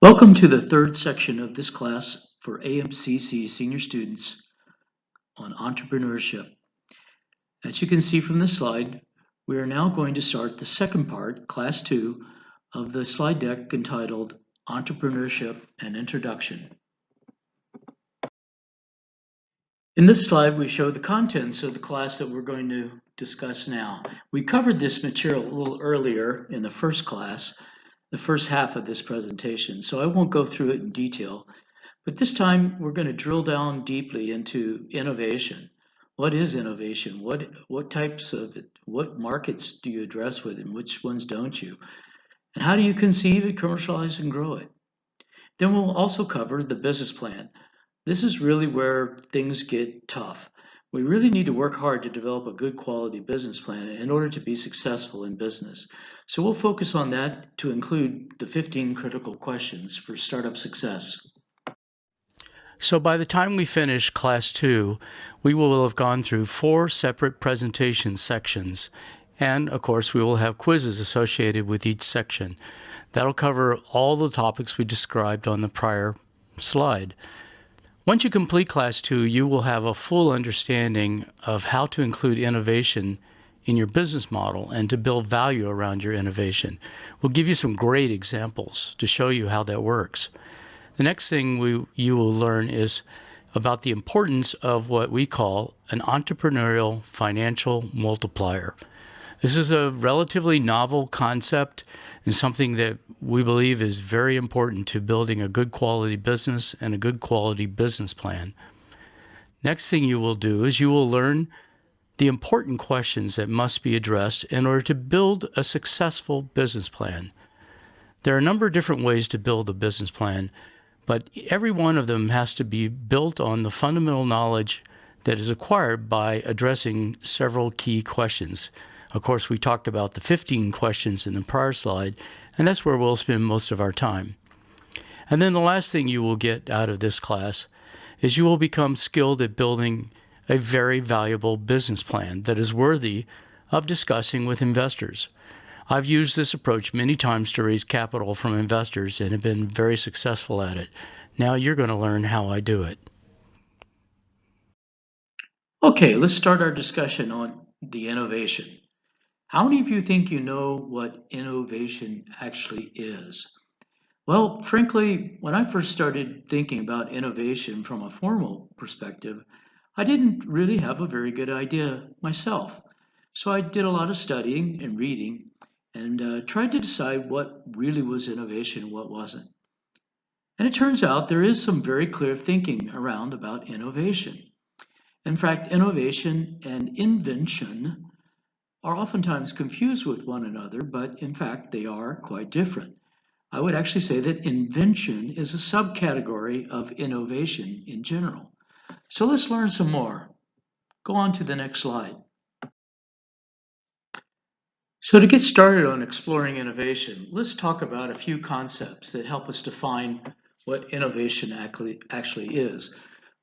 Welcome to the third section of this class for AMCC senior students on entrepreneurship. As you can see from the slide, we are now going to start the second part, class 2, of the slide deck entitled Entrepreneurship and Introduction. In this slide, we show the contents of the class that we're going to discuss now. We covered this material a little earlier in the first class, the first half of this presentation, so I won't go through it in detail. But this time, we're going to drill down deeply into innovation. What is innovation? What types of it? What markets do you address with, and which ones don't you? And how do you conceive it, commercialize, and grow it? Then we'll also cover the business plan. This is really where things get tough. We really need to work hard to develop a good quality business plan in order to be successful in business. So we'll focus on that to include the 15 critical questions for startup success. So by the time we finish Class 2, we will have gone through 4 separate presentation sections. And, of course, we will have quizzes associated with each section. That'll cover all the topics we described on the prior slide. Once you complete Class 2, you will have a full understanding of how to include innovation in your business model and to build value around your innovation. We'll give you some great examples to show you how that works. The next thing you will learn is about the importance of what we call an entrepreneurial financial multiplier. This is a relatively novel concept and something that we believe is very important to building a good quality business and a good quality business plan. Next thing you will do is you will learn the important questions that must be addressed in order to build a successful business plan. There are a number of different ways to build a business plan, but every one of them has to be built on the fundamental knowledge that is acquired by addressing several key questions. Of course, we talked about the 15 questions in the prior slide, and that's where we'll spend most of our time. And then the last thing you will get out of this class is you will become skilled at building a very valuable business plan that is worthy of discussing with investors. I've used this approach many times to raise capital from investors and have been very successful at it. Now you're going to learn how I do it. Okay, let's start our discussion on the innovation. How many of you think you know what innovation actually is? Well, frankly, when I first started thinking about innovation from a formal perspective, I didn't really have a very good idea myself. So I did a lot of studying and reading and tried to decide what really was innovation and what wasn't. And it turns out there is some very clear thinking around about innovation. In fact, innovation and invention are oftentimes confused with one another, but in fact, they are quite different. I would actually say that invention is a subcategory of innovation in general. So let's learn some more. Go on to the next slide. So to get started on exploring innovation, let's talk about a few concepts that help us define what innovation actually is.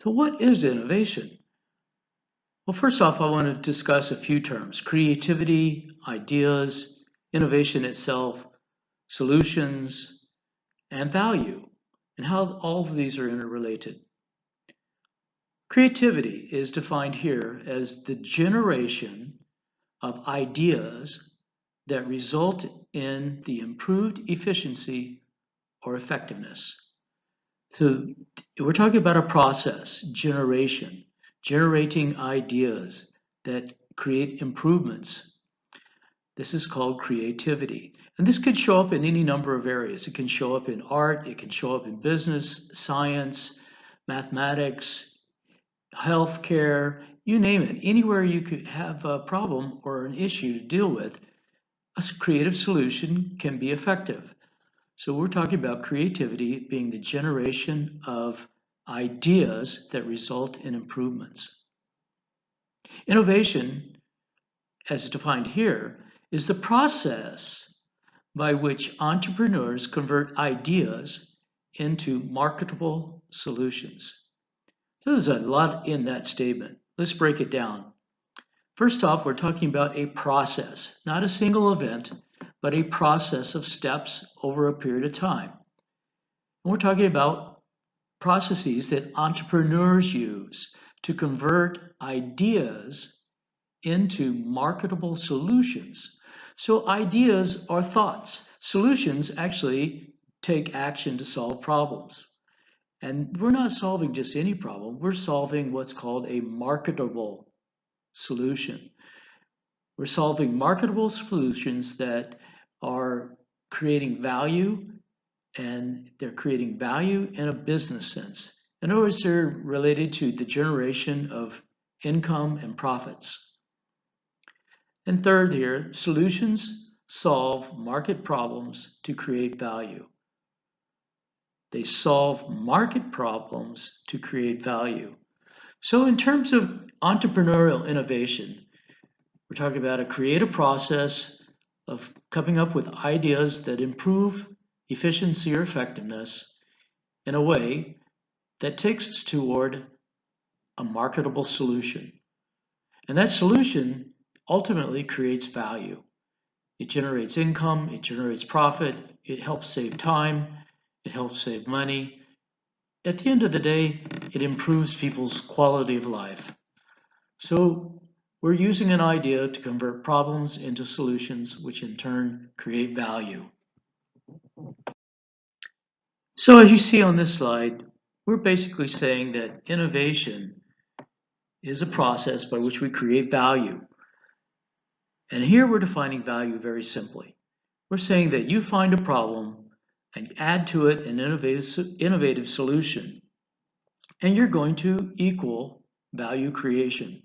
So what is innovation? Well, first off, I want to discuss a few terms: creativity, ideas, innovation itself, solutions, and value, and how all of these are interrelated. Creativity is defined here as the generation of ideas that result in the improved efficiency or effectiveness. So we're talking about a process, generation, generating ideas that create improvements. This is called creativity. And this could show up in any number of areas. It can show up in art, it can show up in business, science, mathematics, healthcare, you name it. Anywhere you could have a problem or an issue to deal with, a creative solution can be effective. So we're talking about creativity being the generation of ideas that result in improvements. Innovation, as defined here, is the process by which entrepreneurs convert ideas into marketable solutions. So there's a lot in that statement. Let's break it down. First off, we're talking about a process, not a single event, but a process of steps over a period of time. And we're talking about processes that entrepreneurs use to convert ideas into marketable solutions. So ideas are thoughts. Solutions actually take action to solve problems. And we're not solving just any problem, we're solving what's called a marketable solution. We're solving marketable solutions that are creating value, and they're creating value in a business sense. In other words, they're related to the generation of income and profits. And third here, solutions solve market problems to create value. They solve market problems to create value. So in terms of entrepreneurial innovation, we're talking about a creative process of coming up with ideas that improve efficiency or effectiveness in a way that takes us toward a marketable solution. And that solution ultimately creates value. It generates income, it generates profit, it helps save time, it helps save money. At the end of the day, it improves people's quality of life. So we're using an idea to convert problems into solutions, which in turn create value. So as you see on this slide, we're basically saying that innovation is a process by which we create value. And here we're defining value very simply. We're saying that you find a problem and add to it an innovative solution, and you're going to equal value creation.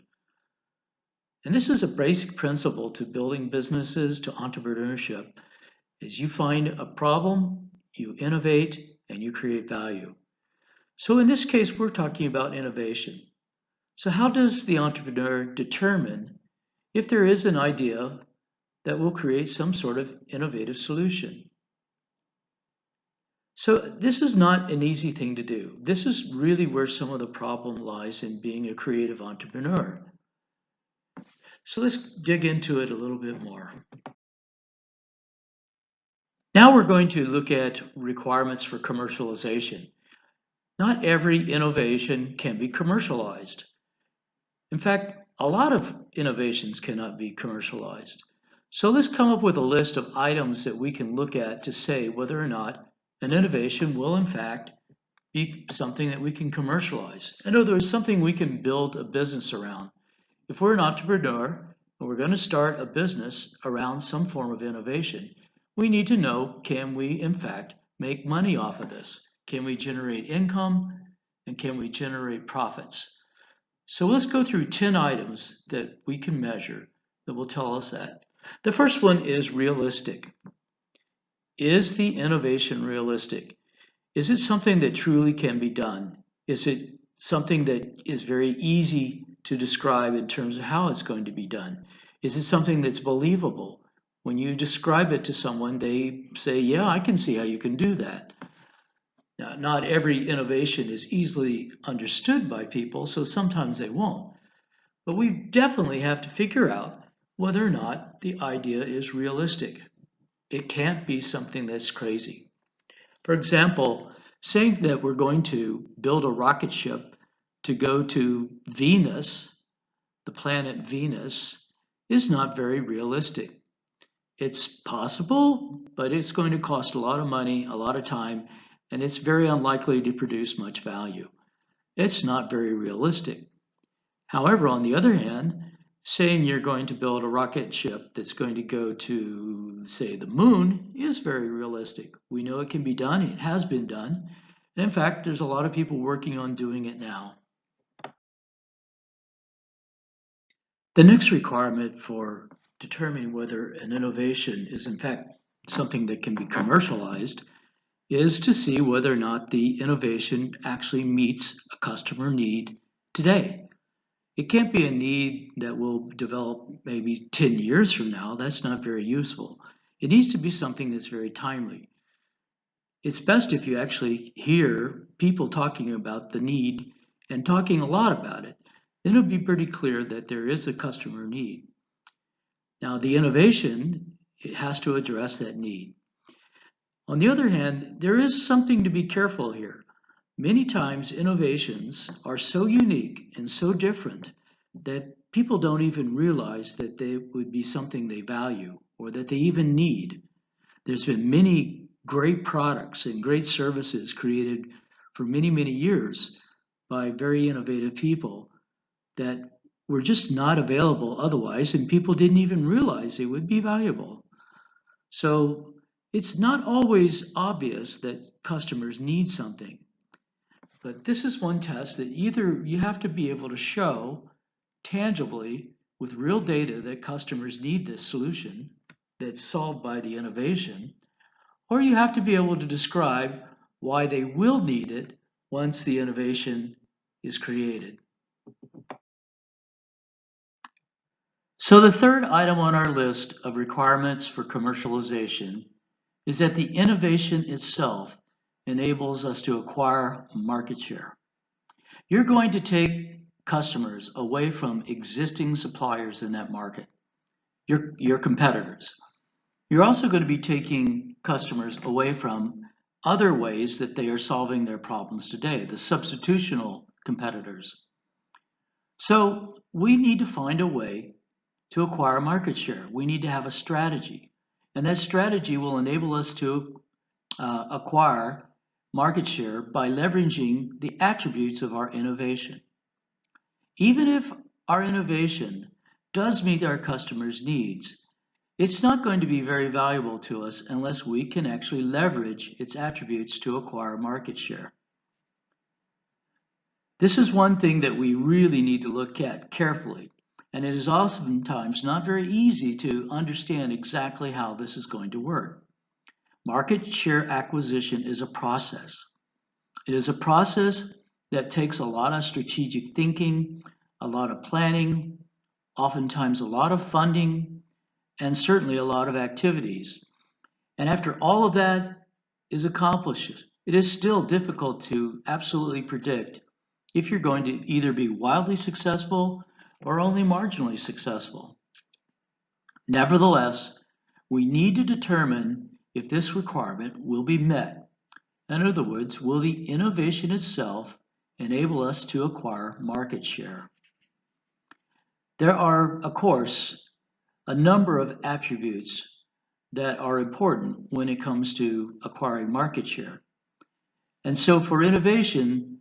And this is a basic principle to building businesses, to entrepreneurship, is you find a problem, you innovate, and you create value. So in this case, we're talking about innovation. So how does the entrepreneur determine if there is an idea that will create some sort of innovative solution? So this is not an easy thing to do. This is really where some of the problem lies in being a creative entrepreneur. So let's dig into it a little bit more. Now we're going to look at requirements for commercialization. Not every innovation can be commercialized. In fact, a lot of innovations cannot be commercialized. So let's come up with a list of items that we can look at to say whether or not an innovation will in fact be something that we can commercialize. In other words, something we can build a business around. If we're an entrepreneur and we're going to start a business around some form of innovation, we need to know, can we in fact make money off of this? Can we generate income, and can we generate profits? So let's go through 10 items that we can measure that will tell us that. The first one is realistic. Is the innovation realistic? Is it something that truly can be done? Is it something that is very easy to describe in terms of how it's going to be done? Is it something that's believable? When you describe it to someone, they say, yeah, I can see how you can do that. Now, not every innovation is easily understood by people, so sometimes they won't. But we definitely have to figure out whether or not the idea is realistic. It can't be something that's crazy. For example, saying that we're going to build a rocket ship to go to Venus, the planet Venus, is not very realistic. It's possible, but it's going to cost a lot of money, a lot of time, and it's very unlikely to produce much value. It's not very realistic. However, on the other hand, saying you're going to build a rocket ship that's going to go to, say, the moon is very realistic. We know it can be done, it has been done, and in fact, there's a lot of people working on doing it now. The next requirement for determining whether an innovation is in fact something that can be commercialized is to see whether or not the innovation actually meets a customer need today. It can't be a need that will develop maybe 10 years from now. That's not very useful. It needs to be something that's very timely. It's best if you actually hear people talking about the need and talking a lot about it. Then it'll be pretty clear that there is a customer need. Now, the innovation, it has to address that need. On the other hand, there is something to be careful here. Many times innovations are so unique and so different that people don't even realize that they would be something they value or that they even need. There's been many great products and great services created for many, many years by very innovative people that were just not available otherwise, and people didn't even realize they would be valuable. So it's not always obvious that customers need something. But this is one test that either you have to be able to show tangibly with real data that customers need this solution that's solved by the innovation, or you have to be able to describe why they will need it once the innovation is created. So the third item on our list of requirements for commercialization is that the innovation itself enables us to acquire market share. You're going to take customers away from existing suppliers in that market, your competitors. You're also going to be taking customers away from other ways that they are solving their problems today, the substitutional competitors. So we need to find a way to acquire market share. We need to have a strategy. And that strategy will enable us to acquire market share by leveraging the attributes of our innovation. Even if our innovation does meet our customers' needs, it's not going to be very valuable to us unless we can actually leverage its attributes to acquire market share. This is one thing that we really need to look at carefully, and it is oftentimes not very easy to understand exactly how this is going to work. Market share acquisition is a process. It is a process that takes a lot of strategic thinking, a lot of planning, oftentimes a lot of funding, and certainly a lot of activities. And after all of that is accomplished, it is still difficult to absolutely predict if you're going to either be wildly successful or only marginally successful. Nevertheless, we need to determine if this requirement will be met. In other words, will the innovation itself enable us to acquire market share? There are, of course, a number of attributes that are important when it comes to acquiring market share. And so for innovation,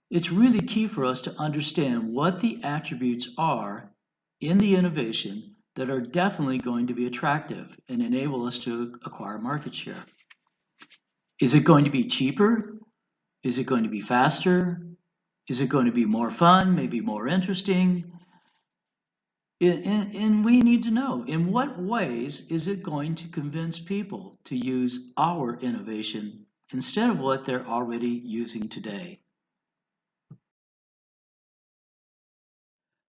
it's really key for us to understand what the attributes are in the innovation that are definitely going to be attractive and enable us to acquire market share. Is it going to be cheaper? Is it going to be faster? Is it going to be more fun, maybe more interesting? And we need to know, in what ways is it going to convince people to use our innovation instead of what they're already using today?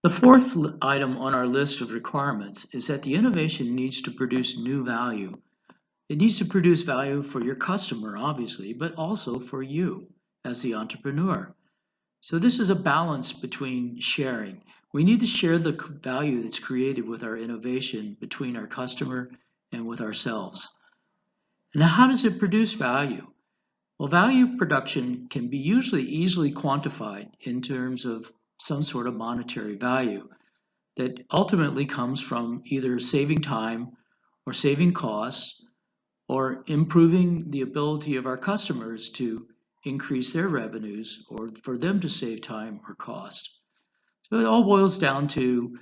The fourth item on our list of requirements is that the innovation needs to produce new value. It needs to produce value for your customer, obviously, but also for you as the entrepreneur. So this is a balance between sharing. We need to share the value that's created with our innovation between our customer and with ourselves. Now, how does it produce value? Well, value production can be usually easily quantified in terms of some sort of monetary value that ultimately comes from either saving time or saving costs or improving the ability of our customers to increase their revenues or for them to save time or cost. So it all boils down to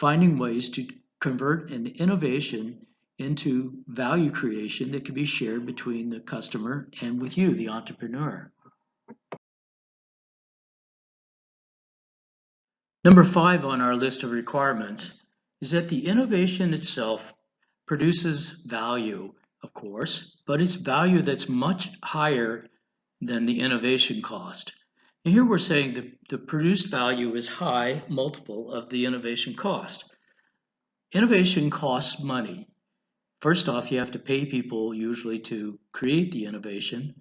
finding ways to convert an innovation into value creation that can be shared between the customer and with you, the entrepreneur. Number 5 on our list of requirements is that the innovation itself produces value, of course, but it's value that's much higher than the innovation cost. And here we're saying that the produced value is high multiple of the innovation cost. Innovation costs money. First off, you have to pay people usually to create the innovation,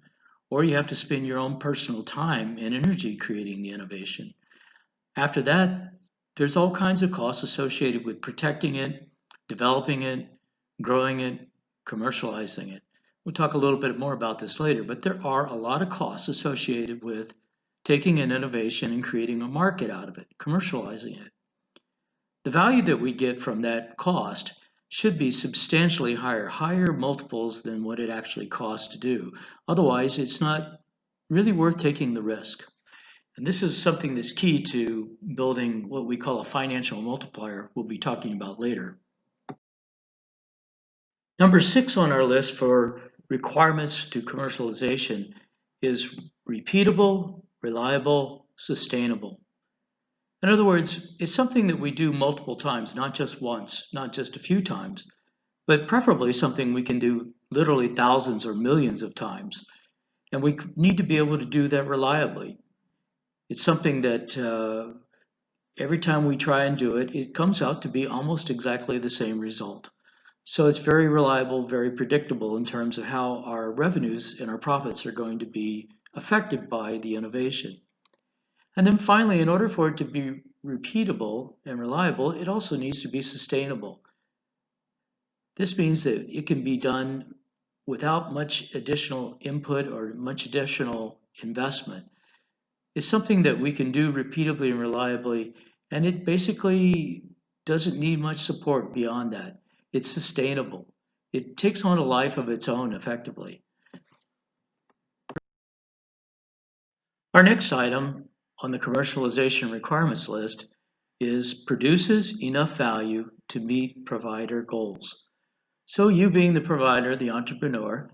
or you have to spend your own personal time and energy creating the innovation. After that, there's all kinds of costs associated with protecting it, developing it, growing it, commercializing it. We'll talk a little bit more about this later, but there are a lot of costs associated with taking an innovation and creating a market out of it, commercializing it. The value that we get from that cost should be substantially higher multiples than what it actually costs to do. Otherwise, it's not really worth taking the risk. And this is something that's key to building what we call a financial multiplier, we'll be talking about later. Number 6 on our list for requirements to commercialization is repeatable, reliable, sustainable. In other words, it's something that we do multiple times, not just once, not just a few times, but preferably something we can do literally thousands or millions of times. And we need to be able to do that reliably. It's something that every time we try and do it, it comes out to be almost exactly the same result. So it's very reliable, very predictable in terms of how our revenues and our profits are going to be affected by the innovation. And then finally, in order for it to be repeatable and reliable, it also needs to be sustainable. This means that it can be done without much additional input or much additional investment. It's something that we can do repeatably and reliably, and it basically doesn't need much support beyond that. It's sustainable. It takes on a life of its own effectively. Our next item on the commercialization requirements list is produces enough value to meet provider goals. So you being the provider, the entrepreneur,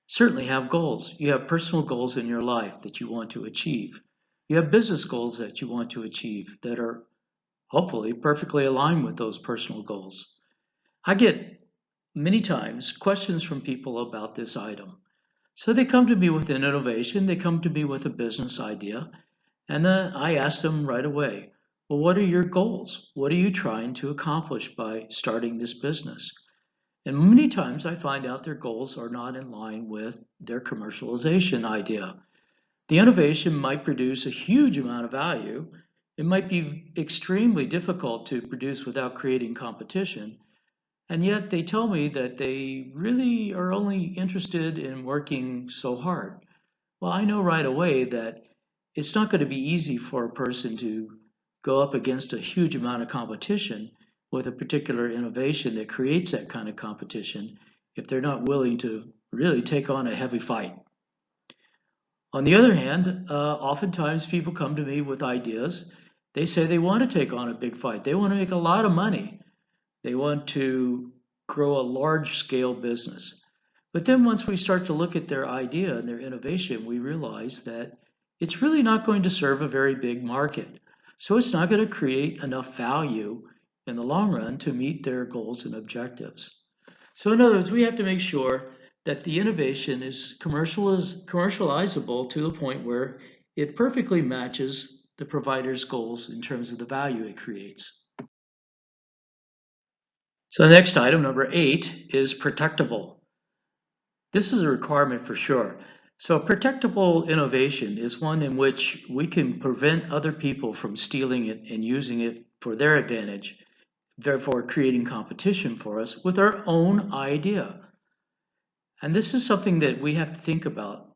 certainly have goals. You have personal goals in your life that you want to achieve. You have business goals that you want to achieve that are hopefully perfectly aligned with those personal goals. I get many times questions from people about this item. So they come to me with an innovation, they come to me with a business idea, and then I ask them right away, well, what are your goals? What are you trying to accomplish by starting this business? And many times I find out their goals are not in line with their commercialization idea. The innovation might produce a huge amount of value. It might be extremely difficult to produce without creating competition. And yet they tell me that they really are only interested in working so hard. Well, I know right away that it's not going to be easy for a person to go up against a huge amount of competition with a particular innovation that creates that kind of competition if they're not willing to really take on a heavy fight. On the other hand, oftentimes people come to me with ideas. They say they want to take on a big fight. They want to make a lot of money. They want to grow a large scale business. But then once we start to look at their idea and their innovation, we realize that it's really not going to serve a very big market. So it's not going to create enough value in the long run to meet their goals and objectives. So in other words, we have to make sure that the innovation is commercializable to the point where it perfectly matches the provider's goals in terms of the value it creates. So the next item, number 8, is protectable. This is a requirement for sure. So a protectable innovation is one in which we can prevent other people from stealing it and using it for their advantage, therefore creating competition for us with our own idea. And this is something that we have to think about.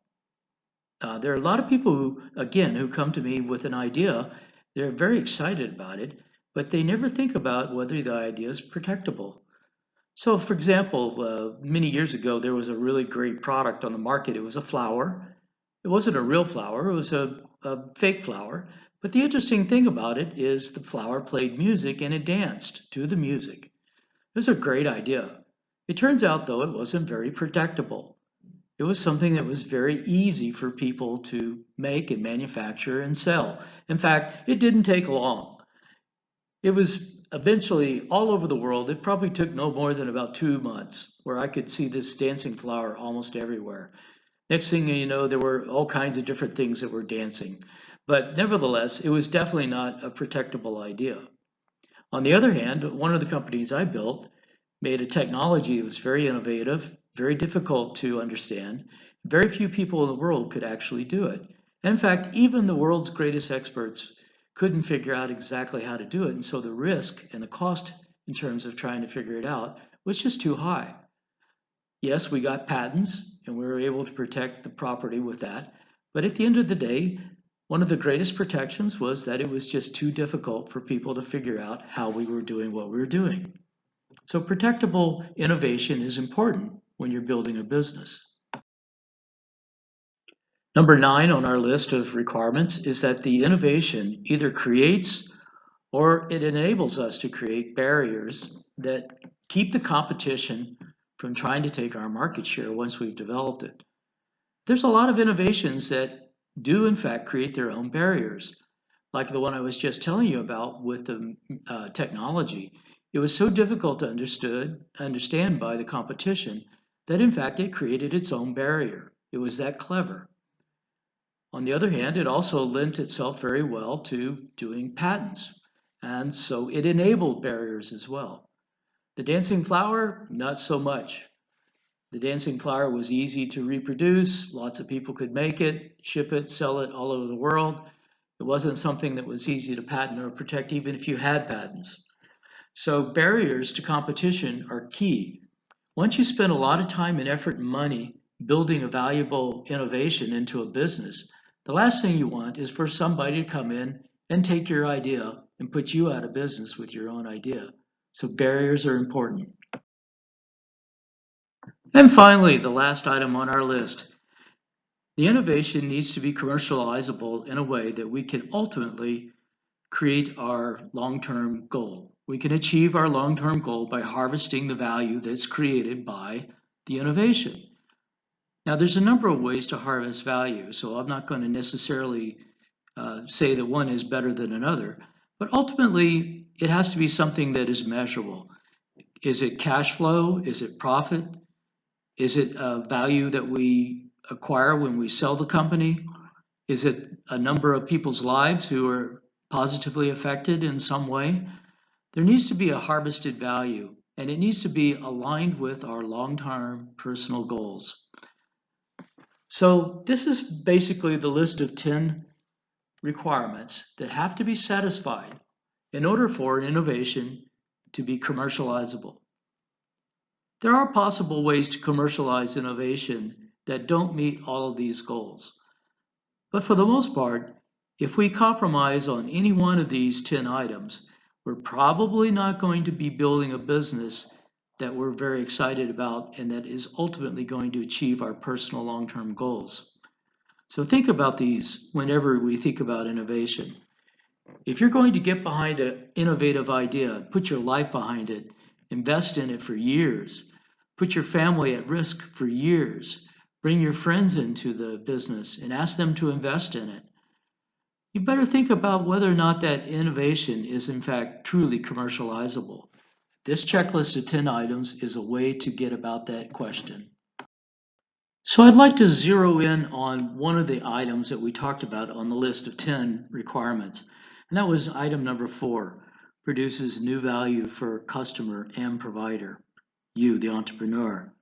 There are a lot of people who come to me with an idea. They're very excited about it, but they never think about whether the idea is protectable. So, for example, many years ago, there was a really great product on the market. It was a flower. It wasn't a real flower, it was a fake flower. But the interesting thing about it is the flower played music and it danced to the music. It was a great idea. It turns out, though, it wasn't very protectable. It was something that was very easy for people to make and manufacture and sell. In fact, it didn't take long. It was eventually all over the world. It probably took no more than about 2 months where I could see this dancing flower almost everywhere. Next thing you know, there were all kinds of different things that were dancing. But nevertheless, it was definitely not a protectable idea. On the other hand, one of the companies I built made a technology that was very innovative, very difficult to understand. Very few people in the world could actually do it. In fact, even the world's greatest experts couldn't figure out exactly how to do it. And so the risk and the cost in terms of trying to figure it out was just too high. Yes, we got patents and we were able to protect the property with that. But at the end of the day, one of the greatest protections was that it was just too difficult for people to figure out how we were doing what we were doing. So protectable innovation is important when you're building a business. Number 9 on our list of requirements is that the innovation either creates or it enables us to create barriers that keep the competition from trying to take our market share once we've developed it. There's a lot of innovations that do, in fact, create their own barriers, like the one I was just telling you about with the technology. It was so difficult to understand by the competition that, in fact, it created its own barrier. It was that clever. On the other hand, it also lent itself very well to doing patents, and so it enabled barriers as well. The dancing flower, not so much. The dancing flower was easy to reproduce, lots of people could make it, ship it, sell it all over the world. It wasn't something that was easy to patent or protect, even if you had patents. So barriers to competition are key. Once you spend a lot of time and effort and money building a valuable innovation into a business, the last thing you want is for somebody to come in and take your idea and put you out of business with your own idea. So barriers are important. And finally, the last item on our list, the innovation needs to be commercializable in a way that we can ultimately create our long-term goal. We can achieve our long-term goal by harvesting the value that's created by the innovation. Now, there's a number of ways to harvest value, so I'm not going to necessarily say that one is better than another, but ultimately, it has to be something that is measurable. Is it cash flow? Is it profit? Is it a value that we acquire when we sell the company? Is it a number of people's lives who are positively affected in some way? There needs to be a harvested value, and it needs to be aligned with our long-term personal goals. So this is basically the list of 10 requirements that have to be satisfied in order for an innovation to be commercializable. There are possible ways to commercialize innovation that don't meet all of these goals. But for the most part, if we compromise on any one of these 10 items, we're probably not going to be building a business that we're very excited about and that is ultimately going to achieve our personal long-term goals. So think about these whenever we think about innovation. If you're going to get behind an innovative idea, put your life behind it, invest in it for years, put your family at risk for years, bring your friends into the business and ask them to invest in it, you better think about whether or not that innovation is in fact truly commercializable. This checklist of 10 items is a way to get about that question. So I'd like to zero in on one of the items that we talked about on the list of 10 requirements, and that was item number 4, produces new value for customer and provider, you, the entrepreneur.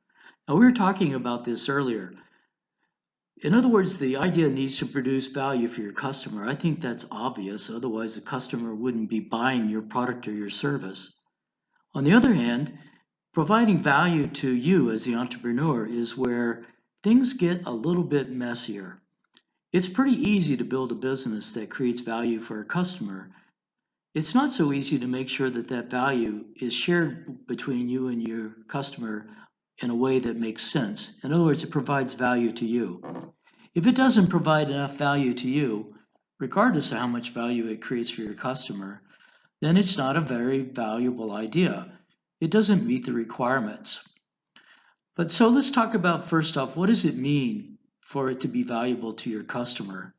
Now, we were talking about this earlier. In other words, the idea needs to produce value for your customer. I think that's obvious, otherwise the customer wouldn't be buying your product or your service. On the other hand, providing value to you as the entrepreneur is where things get a little bit messier. It's pretty easy to build a business that creates value for a customer. It's not so easy to make sure that that value is shared between you and your customer in a way that makes sense. In other words, it provides value to you. If it doesn't provide enough value to you, regardless of how much value it creates for your customer, then it's not a very valuable idea. It doesn't meet the requirements. But so let's talk about first off, what does it mean for it to be valuable to your customer?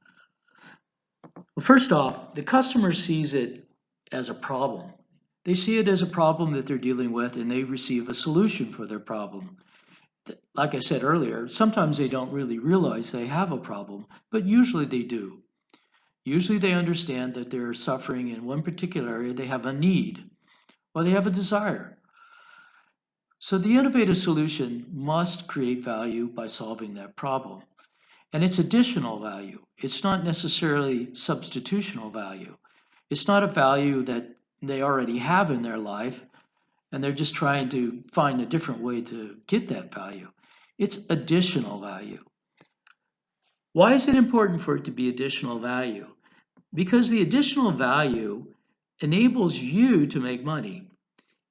Well, first off, the customer sees it as a problem. They see it as a problem that they're dealing with and they receive a solution for their problem. Like I said earlier, sometimes they don't really realize they have a problem, but usually they do. Usually they understand that they're suffering in one particular area, they have a need or they have a desire. So the innovative solution must create value by solving that problem. And it's additional value. It's not necessarily substitutional value. It's not a value that they already have in their life and they're just trying to find a different way to get that value. It's additional value. Why is it important for it to be additional value? Because the additional value enables you to make money.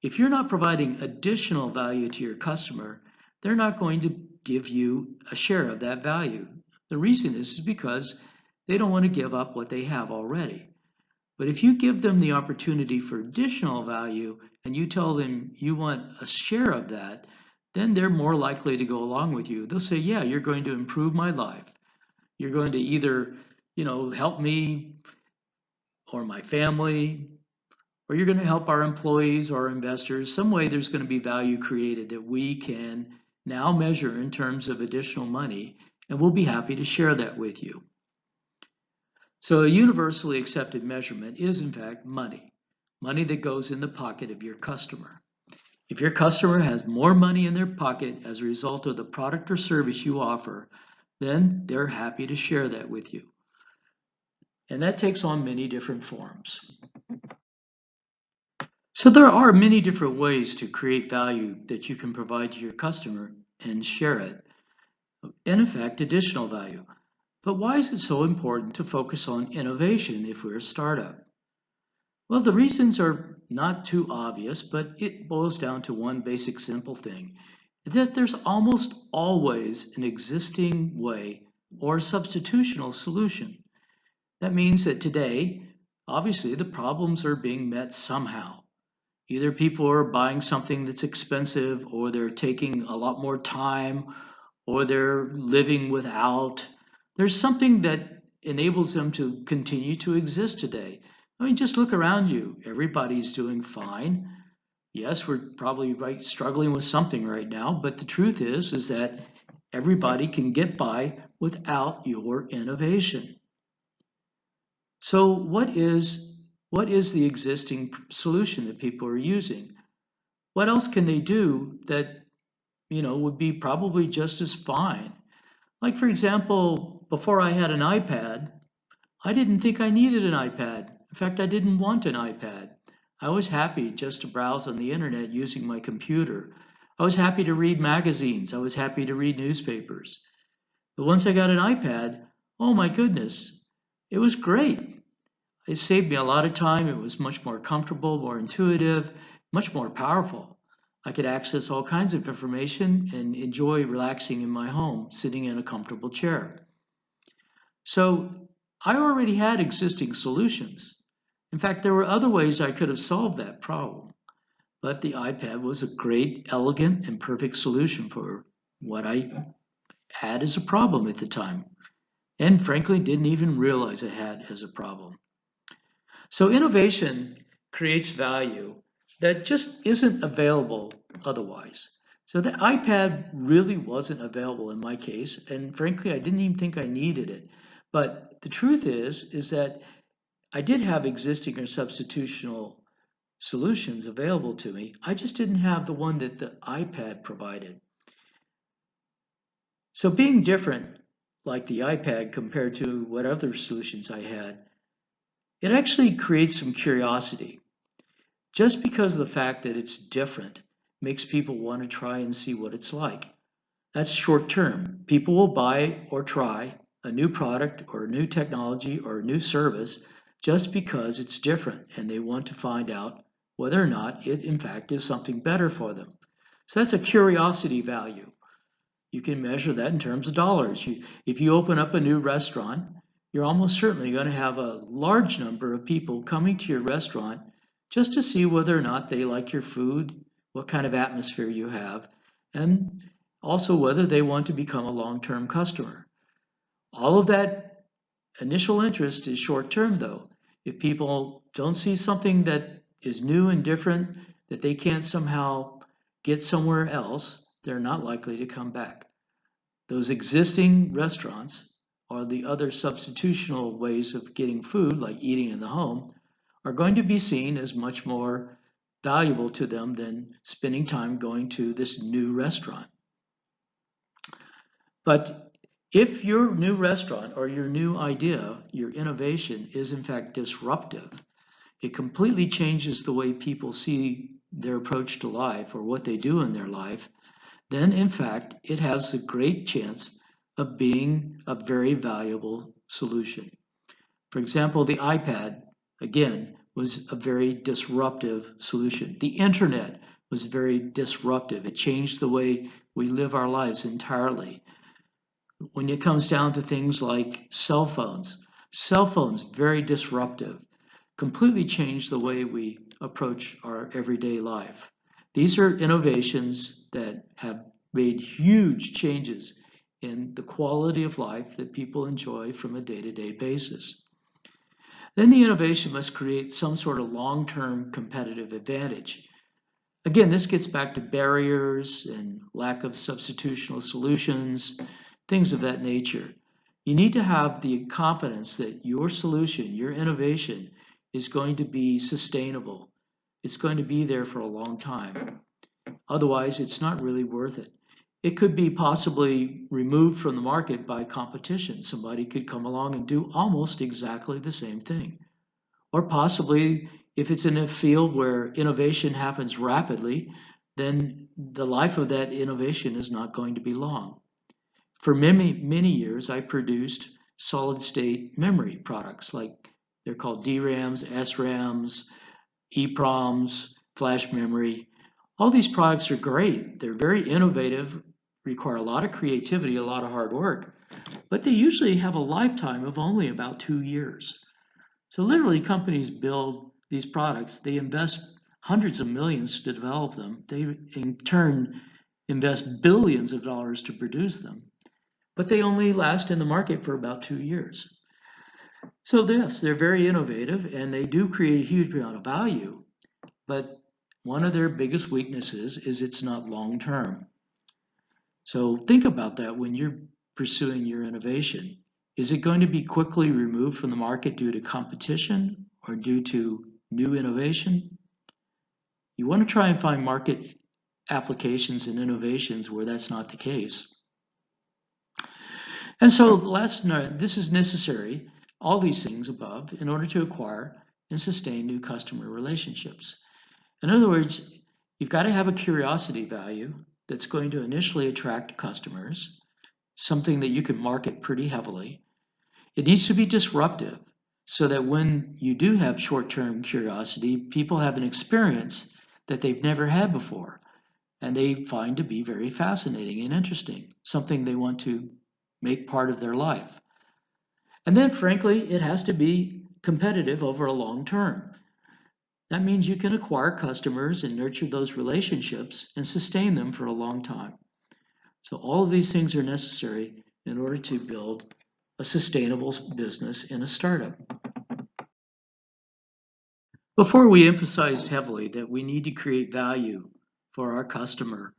If you're not providing additional value to your customer, they're not going to give you a share of that value. The reason is because they don't want to give up what they have already. But if you give them the opportunity for additional value and you tell them you want a share of that, then they're more likely to go along with you. They'll say, yeah, you're going to improve my life. You're going to either, help me or my family, or you're going to help our employees or our investors. Some way there's going to be value created that we can now measure in terms of additional money, and we'll be happy to share that with you. So a universally accepted measurement is in fact money that goes in the pocket of your customer. If your customer has more money in their pocket as a result of the product or service you offer, then they're happy to share that with you. And that takes on many different forms. So there are many different ways to create value that you can provide to your customer and share it. In effect, additional value. But why is it so important to focus on innovation if we're a startup? Well, the reasons are not too obvious, but it boils down to one basic simple thing, that there's almost always an existing way or substitutional solution. That means that today, obviously, the problems are being met somehow. Either people are buying something that's expensive, or they're taking a lot more time, or they're living without. There's something that enables them to continue to exist today. I mean, just look around you. Everybody's doing fine. Yes, we're probably struggling with something right now, but the truth is that everybody can get by without your innovation. So what is the existing solution that people are using? What else can they do that would be probably just as fine? Like, for example, before I had an iPad, I didn't think I needed an iPad. In fact, I didn't want an iPad. I was happy just to browse on the internet using my computer. I was happy to read magazines. I was happy to read newspapers. But once I got an iPad, oh my goodness, it was great. It saved me a lot of time. It was much more comfortable, more intuitive, much more powerful. I could access all kinds of information and enjoy relaxing in my home, sitting in a comfortable chair. So I already had existing solutions. In fact, there were other ways I could have solved that problem. But the iPad was a great, elegant, and perfect solution for what I had as a problem at the time. And frankly, didn't even realize I had as a problem. So innovation creates value that just isn't available otherwise. So the iPad really wasn't available in my case, and frankly, I didn't even think I needed it. But the truth is that I did have existing or substitutional solutions available to me. I just didn't have the one that the iPad provided. So being different, like the iPad compared to what other solutions I had, it actually creates some curiosity. Just because of the fact that it's different makes people want to try and see what it's like. That's short term. People will buy or try a new product or a new technology or a new service just because it's different and they want to find out whether or not it in fact is something better for them. So that's a curiosity value. You can measure that in terms of dollars. If you open up a new restaurant, you're almost certainly going to have a large number of people coming to your restaurant just to see whether or not they like your food, what kind of atmosphere you have, and also whether they want to become a long-term customer. All of that initial interest is short-term though. If people don't see something that is new and different that they can't somehow get somewhere else, they're not likely to come back. Those existing restaurants or the other substitutional ways of getting food, like eating in the home, are going to be seen as much more valuable to them than spending time going to this new restaurant. But if your new restaurant or your new idea, your innovation is in fact disruptive, it completely changes the way people see their approach to life or what they do in their life, then in fact it has a great chance of being a very valuable solution. For example, the iPad, again, was a very disruptive solution. The internet was very disruptive. It changed the way we live our lives entirely. When it comes down to things like cell phones, very disruptive, completely changed the way we approach our everyday life. These are innovations that have made huge changes in the quality of life that people enjoy from a day-to-day basis. Then the innovation must create some sort of long-term competitive advantage. Again, this gets back to barriers and lack of substitutional solutions, things of that nature. You need to have the confidence that your solution, your innovation, is going to be sustainable. It's going to be there for a long time. Otherwise, it's not really worth it. It could be possibly removed from the market by competition. Somebody could come along and do almost exactly the same thing. Or possibly, if it's in a field where innovation happens rapidly, then the life of that innovation is not going to be long. For many, many years, I produced solid state memory products like they're called DRAMs, SRAMs, EPROMs, flash memory. All these products are great. They're very innovative, require a lot of creativity, a lot of hard work, but they usually have a lifetime of only about 2 years. So literally companies build these products, they invest hundreds of millions to develop them. They in turn invest billions of dollars to produce them, but they only last in the market for about 2 years. So yes, they're very innovative and they do create a huge amount of value, but one of their biggest weaknesses is it's not long term. So think about that when you're pursuing your innovation. Is it going to be quickly removed from the market due to competition or due to new innovation? You want to try and find market applications and innovations where that's not the case. And so this is necessary, all these things above, in order to acquire and sustain new customer relationships. In other words, you've got to have a curiosity value that's going to initially attract customers, something that you can market pretty heavily. It needs to be disruptive so that when you do have short-term curiosity, people have an experience that they've never had before and they find to be very fascinating and interesting, something they want to make part of their life. And then frankly, it has to be competitive over a long term. That means you can acquire customers and nurture those relationships and sustain them for a long time. So all of these things are necessary in order to build a sustainable business in a startup. Before, we emphasized heavily that we need to create value for our customer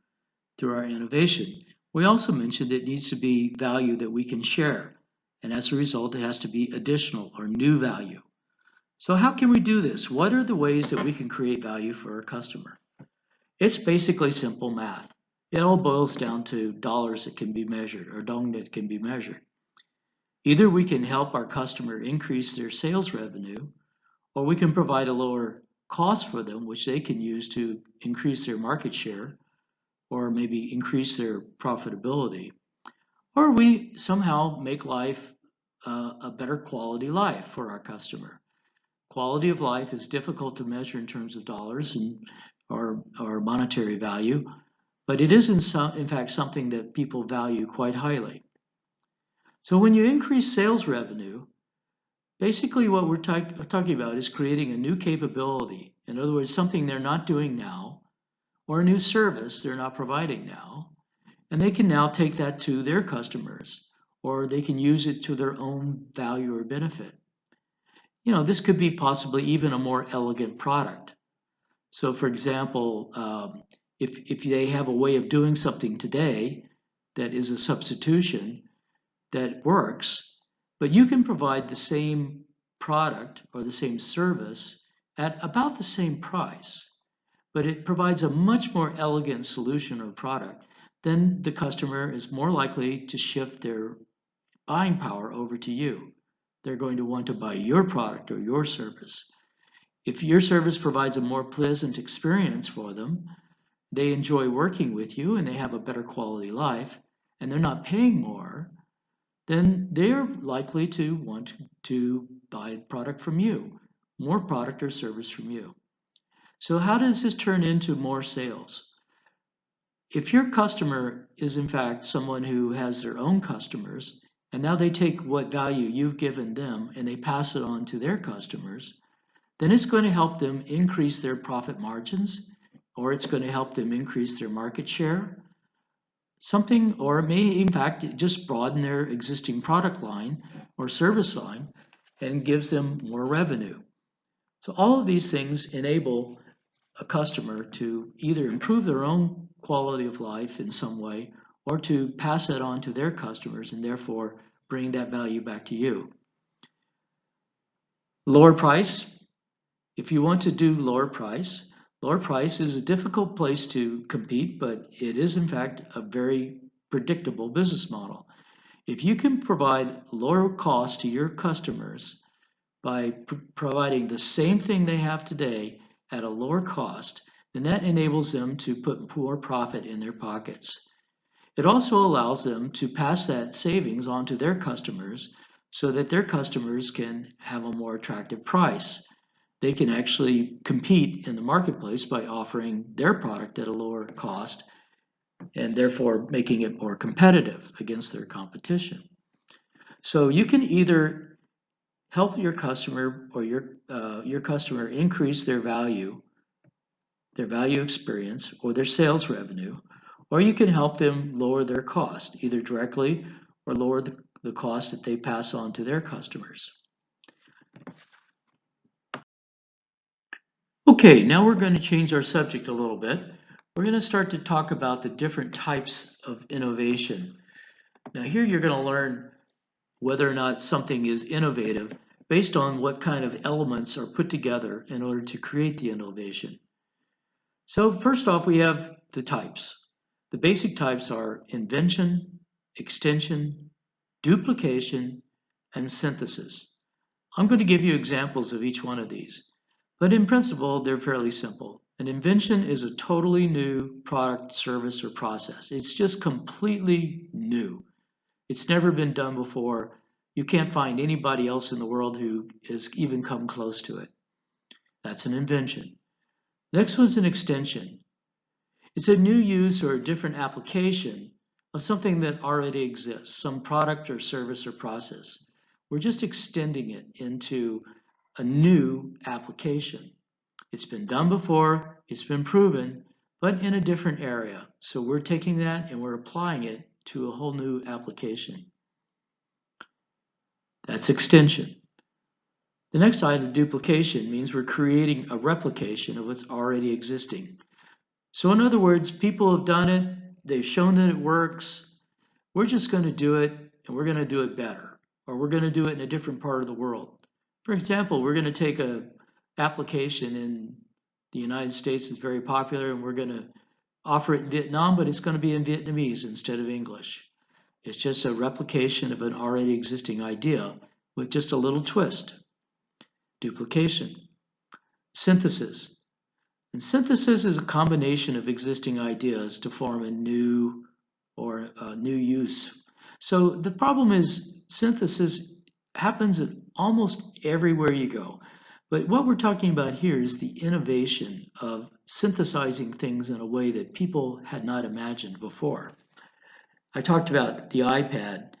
through our innovation. We also mentioned it needs to be value that we can share, and as a result, it has to be additional or new value. So how can we do this? What are the ways that we can create value for our customer? It's basically simple math. It all boils down to dollars that can be measured or dong that can be measured. Either we can help our customer increase their sales revenue, or we can provide a lower cost for them, which they can use to increase their market share, or maybe increase their profitability, or we somehow make life a better quality life for our customer. Quality of life is difficult to measure in terms of dollars or monetary value, but it is in fact something that people value quite highly. So when you increase sales revenue, basically what we're talking about is creating a new capability. In other words, something they're not doing now, or a new service they're not providing now, and they can now take that to their customers, or they can use it to their own value or benefit. This could be possibly even a more elegant product. So for example, if they have a way of doing something today that is a substitution that works, but you can provide the same product or the same service at about the same price, but it provides a much more elegant solution or product, then the customer is more likely to shift their buying power over to you. They're going to want to buy your product or your service. If your service provides a more pleasant experience for them, they enjoy working with you and they have a better quality life, and they're not paying more, then they're likely to want to buy product from you, more product or service from you. So how does this turn into more sales? If your customer is in fact someone who has their own customers, and now they take what value you've given them and they pass it on to their customers, then it's going to help them increase their profit margins, or it's going to help them increase their market share, something, or it may in fact just broaden their existing product line or service line and gives them more revenue. So all of these things enable a customer to either improve their own quality of life in some way or to pass that on to their customers and therefore bring that value back to you. Lower price. If you want to do lower price is a difficult place to compete, but it is in fact a very predictable business model. If you can provide lower cost to your customers by providing the same thing they have today at a lower cost, then that enables them to put more profit in their pockets. It also allows them to pass that savings on to their customers so that their customers can have a more attractive price. They can actually compete in the marketplace by offering their product at a lower cost and therefore making it more competitive against their competition. So you can either help your customer or your customer increase their value experience or their sales revenue, or you can help them lower their cost, either directly or lower the cost that they pass on to their customers. Okay, now we're going to change our subject a little bit. We're going to start to talk about the different types of innovation. Now here you're going to learn whether or not something is innovative based on what kind of elements are put together in order to create the innovation. So first off, we have the types. The basic types are invention, extension, duplication, and synthesis. I'm going to give you examples of each one of these. But in principle, they're fairly simple. An invention is a totally new product, service, or process. It's just completely new. It's never been done before. You can't find anybody else in the world who has even come close to it. That's an invention. Next one's an extension. It's a new use or a different application of something that already exists, some product or service or process. We're just extending it into a new application. It's been done before, it's been proven, but in a different area. So we're taking that and we're applying it to a whole new application. That's extension. The next item, duplication, means we're creating a replication of what's already existing. So in other words, people have done it, they've shown that it works, we're just going to do it and we're going to do it better, or we're going to do it in a different part of the world. For example, we're going to take an application in the United States that's very popular and we're going to offer it in Vietnam, but it's going to be in Vietnamese instead of English. It's just a replication of an already existing idea with just a little twist. Duplication. Synthesis. And synthesis is a combination of existing ideas to form a new or a new use. So the problem is synthesis happens at almost everywhere you go. But what we're talking about here is the innovation of synthesizing things in a way that people had not imagined before. I talked about the iPad,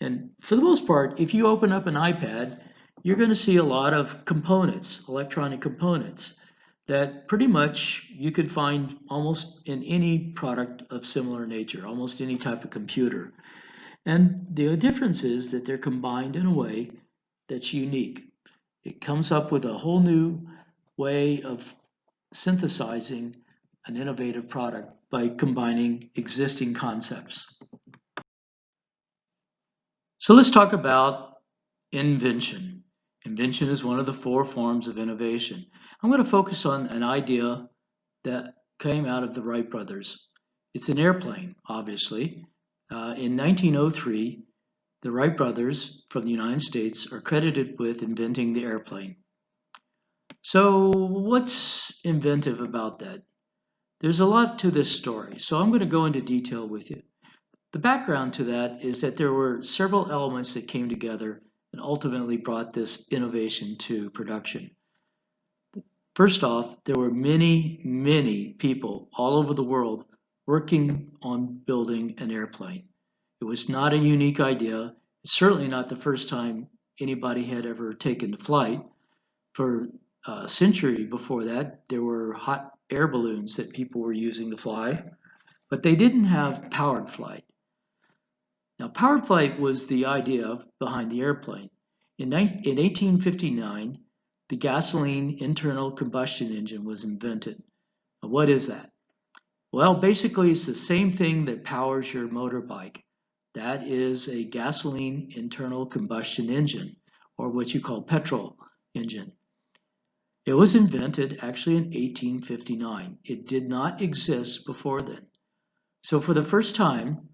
and for the most part, if you open up an iPad, you're going to see a lot of components, electronic components, that pretty much you could find almost in any product of similar nature, almost any type of computer. And the difference is that they're combined in a way that's unique. It comes up with a whole new way of synthesizing an innovative product by combining existing concepts. So let's talk about invention. Invention is one of the 4 forms of innovation. I'm going to focus on an idea that came out of the Wright brothers. It's an airplane, obviously. In 1903, the Wright brothers from the United States are credited with inventing the airplane. So what's inventive about that? There's a lot to this story, so I'm going to go into detail with you. The background to that is that there were several elements that came together and ultimately brought this innovation to production. First off, there were many people all over the world working on building an airplane. It was not a unique idea. It's certainly not the first time anybody had ever taken to flight. For a century before that, there were hot air balloons that people were using to fly, but they didn't have powered flight. Now, powered flight was the idea behind the airplane. In 1859, the gasoline internal combustion engine was invented. Now, what is that? Well, basically, it's the same thing that powers your motorbike. That is a gasoline internal combustion engine, or what you call petrol engine. It was invented actually in 1859. It did not exist before then. So, for the first time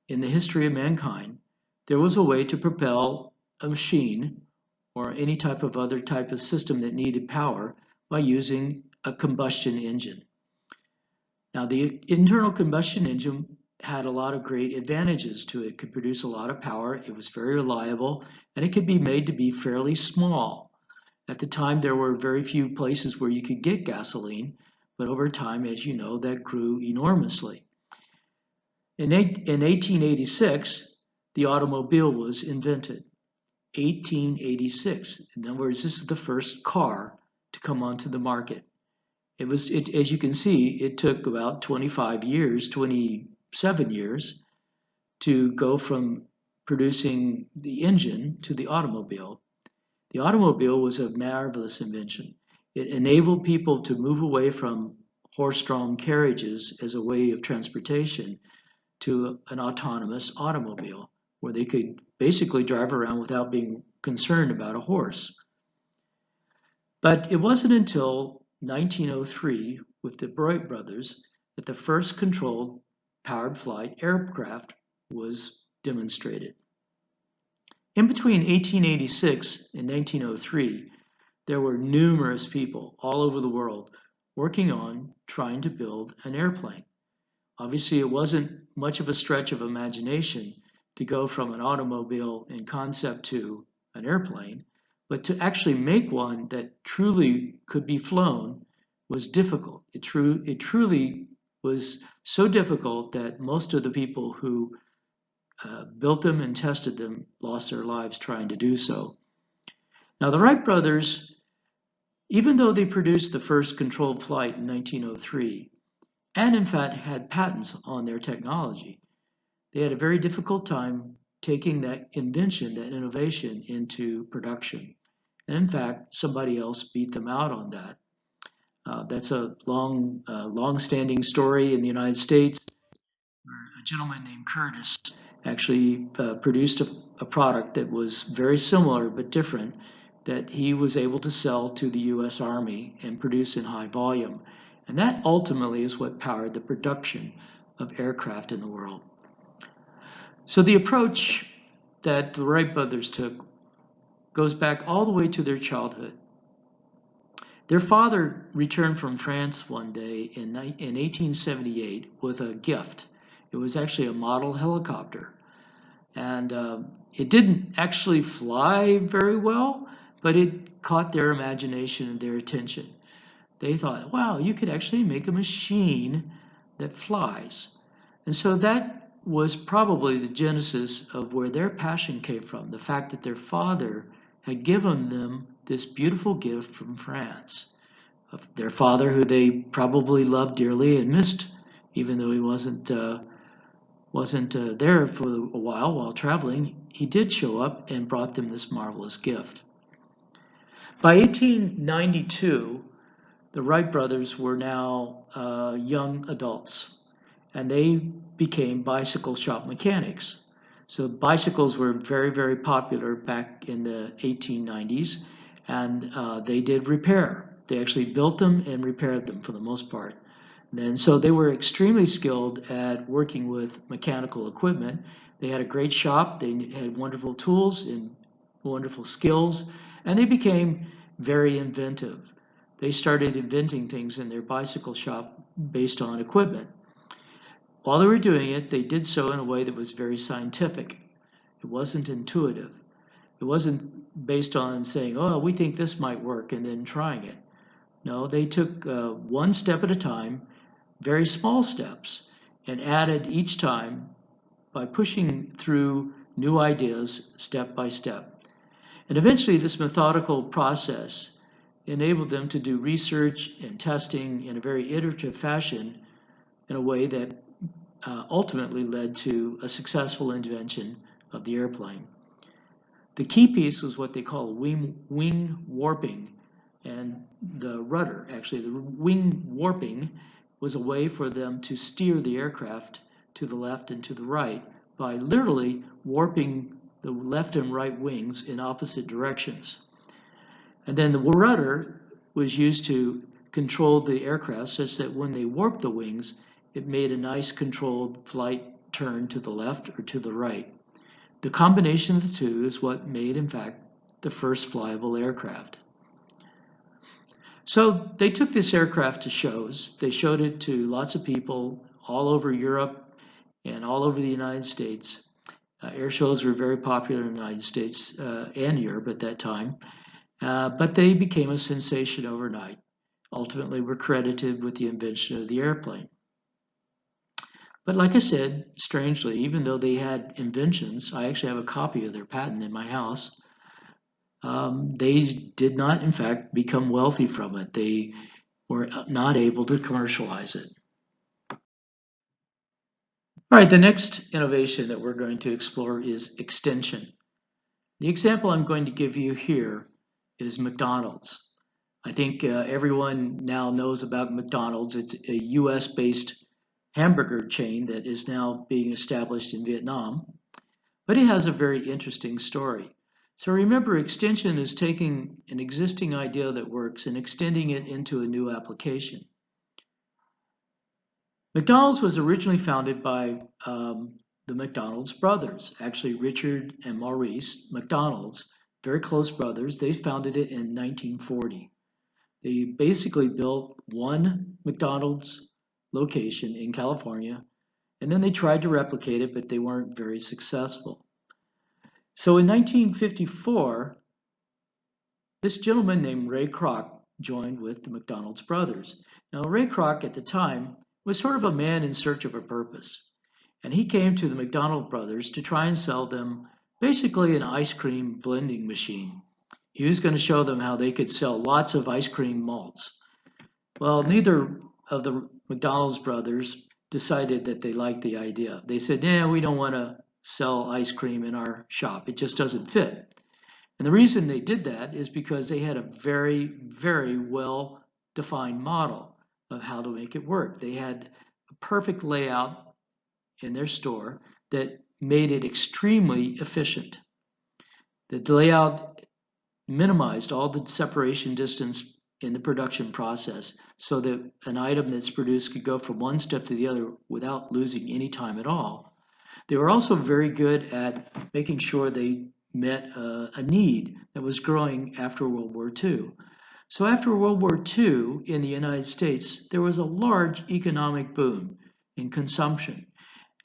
in the history of mankind, there was a way to propel a machine or any type of system that needed power by using a combustion engine. Now, the internal combustion engine had a lot of great advantages to it. It could produce a lot of power, it was very reliable, and it could be made to be fairly small. At the time, there were very few places where you could get gasoline, but over time, as you know, that grew enormously. In 1886, the automobile was invented. 1886. In other words, this is the first car to come onto the market. As you can see, it took about 27 years to go from producing the engine to the automobile. The automobile was a marvelous invention. It enabled people to move away from horse-drawn carriages as a way of transportation to an autonomous automobile where they could basically drive around without being concerned about a horse. But it wasn't until 1903 with the Wright brothers that the first controlled powered flight aircraft was demonstrated. In between 1886 and 1903, there were numerous people all over the world working on trying to build an airplane. Obviously, it wasn't much of a stretch of imagination to go from an automobile in concept to an airplane, but to actually make one that truly could be flown was difficult. It truly was so difficult that most of the people who built them and tested them lost their lives trying to do so. Now, the Wright brothers, even though they produced the first controlled flight in 1903, and in fact had patents on their technology, they had a very difficult time taking that invention, that innovation, into production. And in fact, somebody else beat them out on that. That's a long-standing story in the United States, where a gentleman named Curtis actually produced a product that was very similar but different that he was able to sell to the U.S. Army and produce in high volume. And that ultimately is what powered the production of aircraft in the world. So the approach that the Wright brothers took goes back all the way to their childhood. Their father returned from France one day in 1878 with a gift. It was actually a model helicopter. And it didn't actually fly very well, but it caught their imagination and their attention. They thought, wow, you could actually make a machine that flies. And so that was probably the genesis of where their passion came from, the fact that their father had given them this beautiful gift from France. Of their father, who they probably loved dearly and missed, even though he wasn't there for a while traveling, he did show up and brought them this marvelous gift. By 1892, the Wright brothers were now young adults, and they became bicycle shop mechanics. So bicycles were very popular back in the 1890s, and they did repair. They actually built them and repaired them for the most part. And so they were extremely skilled at working with mechanical equipment. They had a great shop, they had wonderful tools and wonderful skills, and they became very inventive. they started inventing things in their bicycle shop based on equipment. While they were doing it, they did so in a way that was very scientific. It wasn't intuitive. It wasn't based on saying, oh, we think this might work, and then trying it. No, they took one step at a time, very small steps, and added each time by pushing through new ideas step by step. And eventually, this methodical process enabled them to do research and testing in a very iterative fashion in a way that ultimately led to a successful invention of the airplane. The key piece was what they call wing warping, and the rudder. Actually, the wing warping was a way for them to steer the aircraft to the left and to the right by literally warping the left and right wings in opposite directions. And then the rudder was used to control the aircraft such that when they warped the wings, it made a nice controlled flight turn to the left or to the right. The combination of the two is what made, in fact, the first flyable aircraft. So they took this aircraft to shows. They showed it to lots of people all over Europe and all over the United States. Air shows were very popular in the United States and Europe at that time, but they became a sensation overnight. Ultimately, were credited with the invention of the airplane. But like I said, strangely, even though they had inventions, I actually have a copy of their patent in my house, they did not, in fact, become wealthy from it. They were not able to commercialize it. All right, the next innovation that we're going to explore is extension. The example I'm going to give you here is McDonald's. I think everyone now knows about McDonald's. It's a US-based hamburger chain that is now being established in Vietnam, but it has a very interesting story. So remember, extension is taking an existing idea that works and extending it into a new application. McDonald's was originally founded by the McDonald's brothers, actually Richard and Maurice McDonald's, very close brothers. They founded it in 1940. They basically built one McDonald's location in California, and then they tried to replicate it, but they weren't very successful. So in 1954, this gentleman named Ray Kroc joined with the McDonald's brothers. Now, Ray Kroc at the time was sort of a man in search of a purpose, and he came to the McDonald brothers to try and sell them basically an ice cream blending machine. He was going to show them how they could sell lots of ice cream malts. Well, neither of the McDonald's brothers decided that they liked the idea. They said, yeah, we don't want to sell ice cream in our shop. It just doesn't fit. And the reason they did that is because they had a very, very well-defined model of how to make it work. They had a perfect layout in their store that made it extremely efficient. The layout minimized all the separation distance in the production process so that an item that's produced could go from one step to the other without losing any time at all. They were also very good at making sure they met a need that was growing after World War II. So after World War II in the United States, there was a large economic boom in consumption.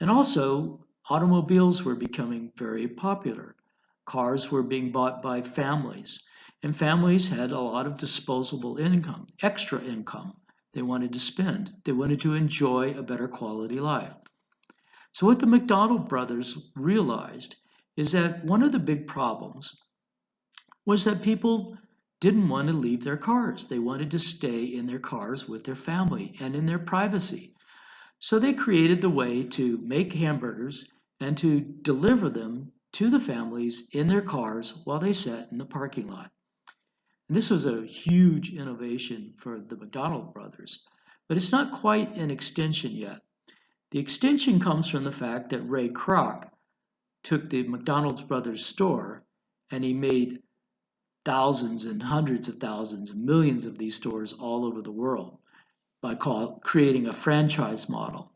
And also, automobiles were becoming very popular. Cars were being bought by families, and families had a lot of disposable income, extra income they wanted to spend. They wanted to enjoy a better quality life. So what the McDonald brothers realized is that one of the big problems was that people didn't want to leave their cars. They wanted to stay in their cars with their family and in their privacy. So they created the way to make hamburgers and to deliver them to the families in their cars while they sat in the parking lot. And this was a huge innovation for the McDonald brothers, but it's not quite an extension yet. The extension comes from the fact that Ray Kroc took the McDonald's brothers store and he made thousands and hundreds of thousands and millions of these stores all over the world by creating a franchise model.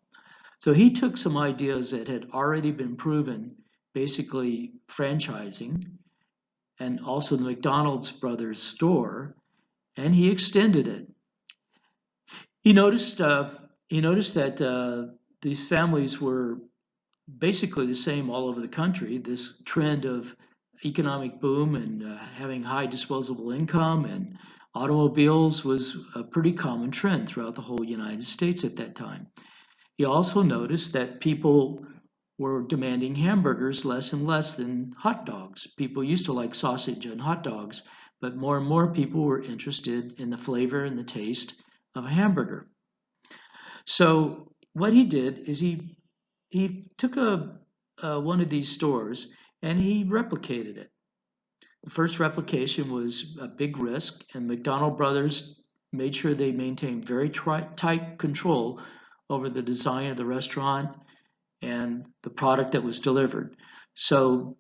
So he took some ideas that had already been proven, basically franchising, and also the McDonald's brothers store, and he extended it. He noticed that these families were basically the same all over the country. This trend of economic boom and having high disposable income and automobiles was a pretty common trend throughout the whole United States at that time. He also noticed that people were demanding hamburgers less and less than hot dogs. People used to like sausage and hot dogs, but more and more people were interested in the flavor and the taste of a hamburger. So what he did is he took one of these stores and he replicated it. The first replication was a big risk, and McDonald Brothers made sure they maintained very tight control over the design of the restaurant and the product that was delivered. So,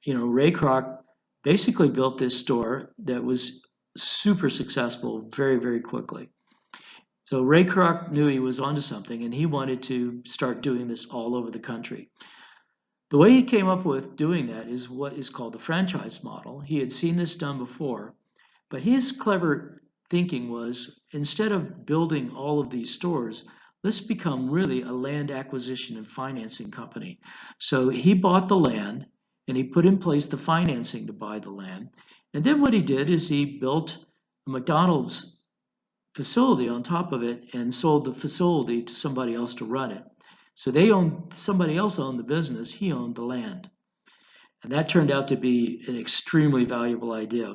Ray Kroc basically built this store that was super successful very, very quickly. So Ray Kroc knew he was onto something, and he wanted to start doing this all over the country. The way he came up with doing that is what is called the franchise model. He had seen this done before, but his clever thinking was, instead of building all of these stores, let's become really a land acquisition and financing company. So he bought the land and he put in place the financing to buy the land. And then what he did is he built a McDonald's facility on top of it and sold the facility to somebody else to run it. So somebody else owned the business, he owned the land. And that turned out to be an extremely valuable idea.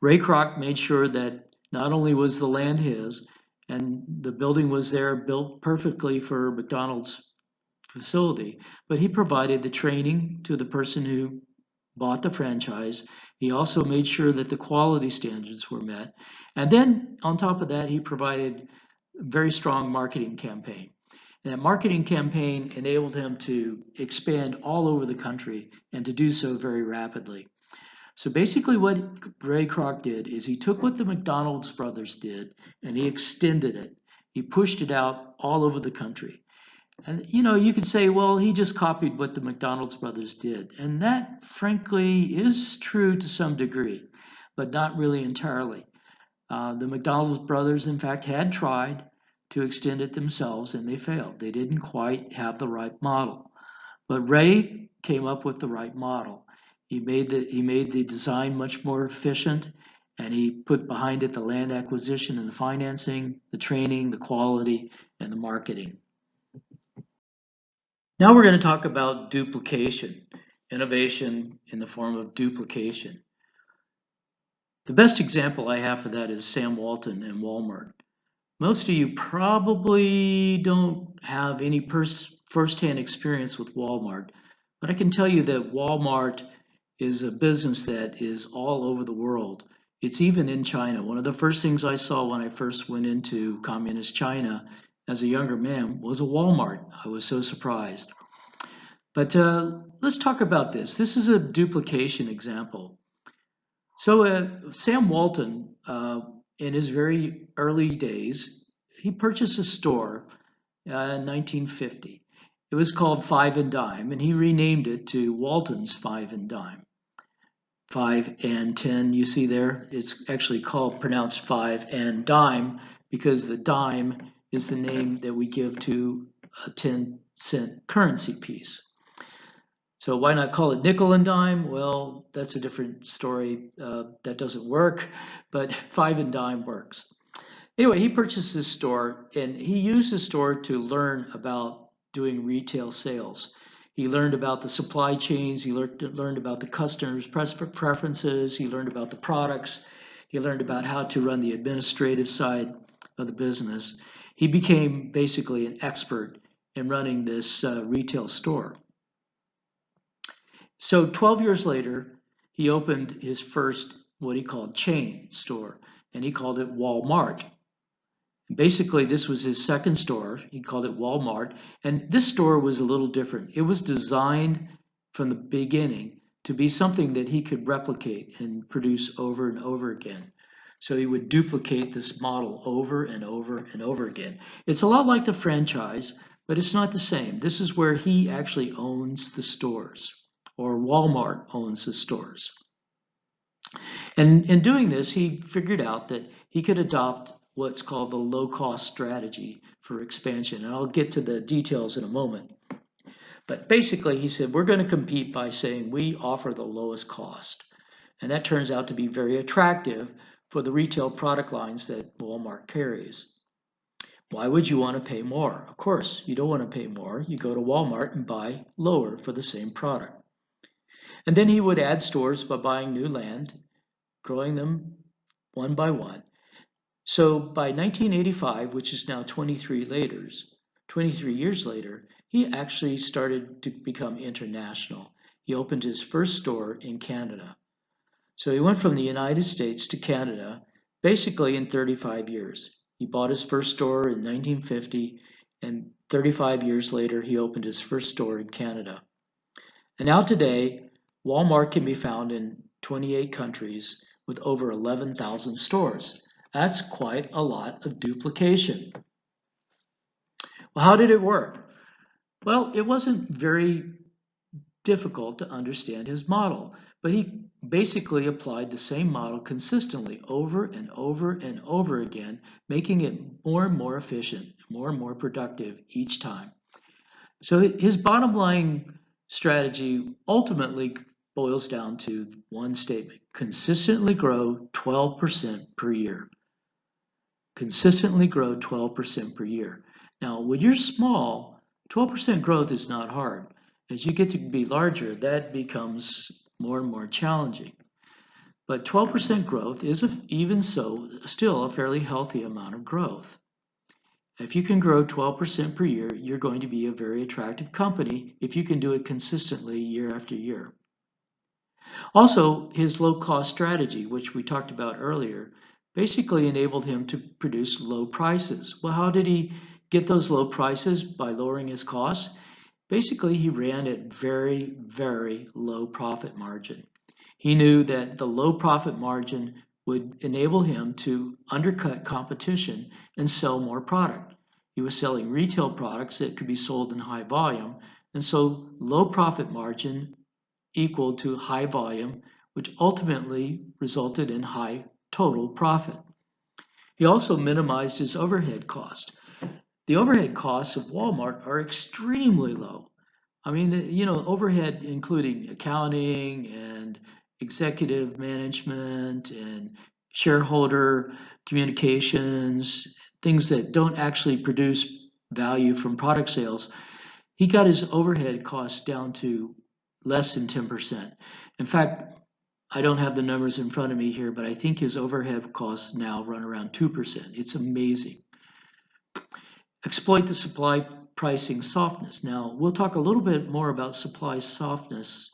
Ray Kroc made sure that not only was the land his, and the building was there built perfectly for McDonald's facility, but he provided the training to the person who bought the franchise. He also made sure that the quality standards were met. And then on top of that, he provided a very strong marketing campaign. And that marketing campaign enabled him to expand all over the country and to do so very rapidly. So basically what Ray Kroc did is he took what the McDonald's brothers did and he extended it. He pushed it out all over the country. And you could say, well, he just copied what the McDonald's brothers did. And that, frankly, is true to some degree, but not really entirely. The McDonald's brothers, in fact, had tried to extend it themselves and they failed. They didn't quite have the right model. But Ray came up with the right model. He made the design much more efficient, and he put behind it the land acquisition and the financing, the training, the quality, and the marketing. Now we're going to talk about duplication, innovation in the form of duplication. The best example I have for that is Sam Walton and Walmart. Most of you probably don't have any firsthand experience with Walmart, but I can tell you that Walmart is a business that is all over the world. It's even in China. One of the first things I saw when I first went into communist China as a younger man was a Walmart. I was so surprised. But let's talk about this. This is a duplication example. So Sam Walton, in his very early days, he purchased a store in 1950. It was called Five and Dime, and he renamed it to Walton's Five and Dime. 5 and 10, you see there, it's actually pronounced 5 and dime because the dime is the name that we give to a 10-cent currency piece. So why not call it nickel and dime? Well, that's a different story. That doesn't work, but 5 and dime works. Anyway, he purchased this store and he used the store to learn about doing retail sales. He learned about the supply chains, he learned about the customers' preferences, he learned about the products, he learned about how to run the administrative side of the business. He became basically an expert in running this retail store. So 12 years later, he opened his first, what he called chain store, and he called it Walmart. Basically, this was his second store. He called it Walmart. And this store was a little different. It was designed from the beginning to be something that he could replicate and produce over and over again. So he would duplicate this model over and over and over again. It's a lot like the franchise, but it's not the same. This is where he actually owns the stores, or Walmart owns the stores. And in doing this, he figured out that he could adopt what's called the low-cost strategy for expansion. And I'll get to the details in a moment. But basically, he said, we're going to compete by saying we offer the lowest cost. And that turns out to be very attractive for the retail product lines that Walmart carries. Why would you want to pay more? Of course, you don't want to pay more. You go to Walmart and buy lower for the same product. And then he would add stores by buying new land, growing them one by one. So by 1985, which is now 23 years later, he actually started to become international. He opened his first store in Canada. So he went from the United States to Canada basically in 35 years. He bought his first store in 1950, and 35 years later, he opened his first store in Canada. And now today, Walmart can be found in 28 countries with over 11,000 stores. That's quite a lot of duplication. Well, how did it work? Well, it wasn't very difficult to understand his model, but he basically applied the same model consistently over and over and over again, making it more and more efficient, more and more productive each time. So his bottom line strategy ultimately boils down to one statement: consistently grow 12% per year. Consistently grow 12% per year. Now, when you're small, 12% growth is not hard. As you get to be larger, that becomes more and more challenging. But 12% growth is, even so, still a fairly healthy amount of growth. If you can grow 12% per year, you're going to be a very attractive company if you can do it consistently year after year. Also, his low-cost strategy, which we talked about earlier, basically enabled him to produce low prices. Well, how did he get those low prices? By lowering his costs. Basically, he ran at very, very low profit margin. He knew that the low profit margin would enable him to undercut competition and sell more product. He was selling retail products that could be sold in high volume, and so low profit margin equal to high volume, which ultimately resulted in high total profit. He also minimized his overhead cost. The overhead costs of Walmart are extremely low. I mean, overhead including accounting and executive management and shareholder communications, things that don't actually produce value from product sales. He got his overhead costs down to less than 10%. In fact, I don't have the numbers in front of me here, but I think his overhead costs now run around 2%. It's amazing. Exploit the supply pricing softness. Now, we'll talk a little bit more about supply softness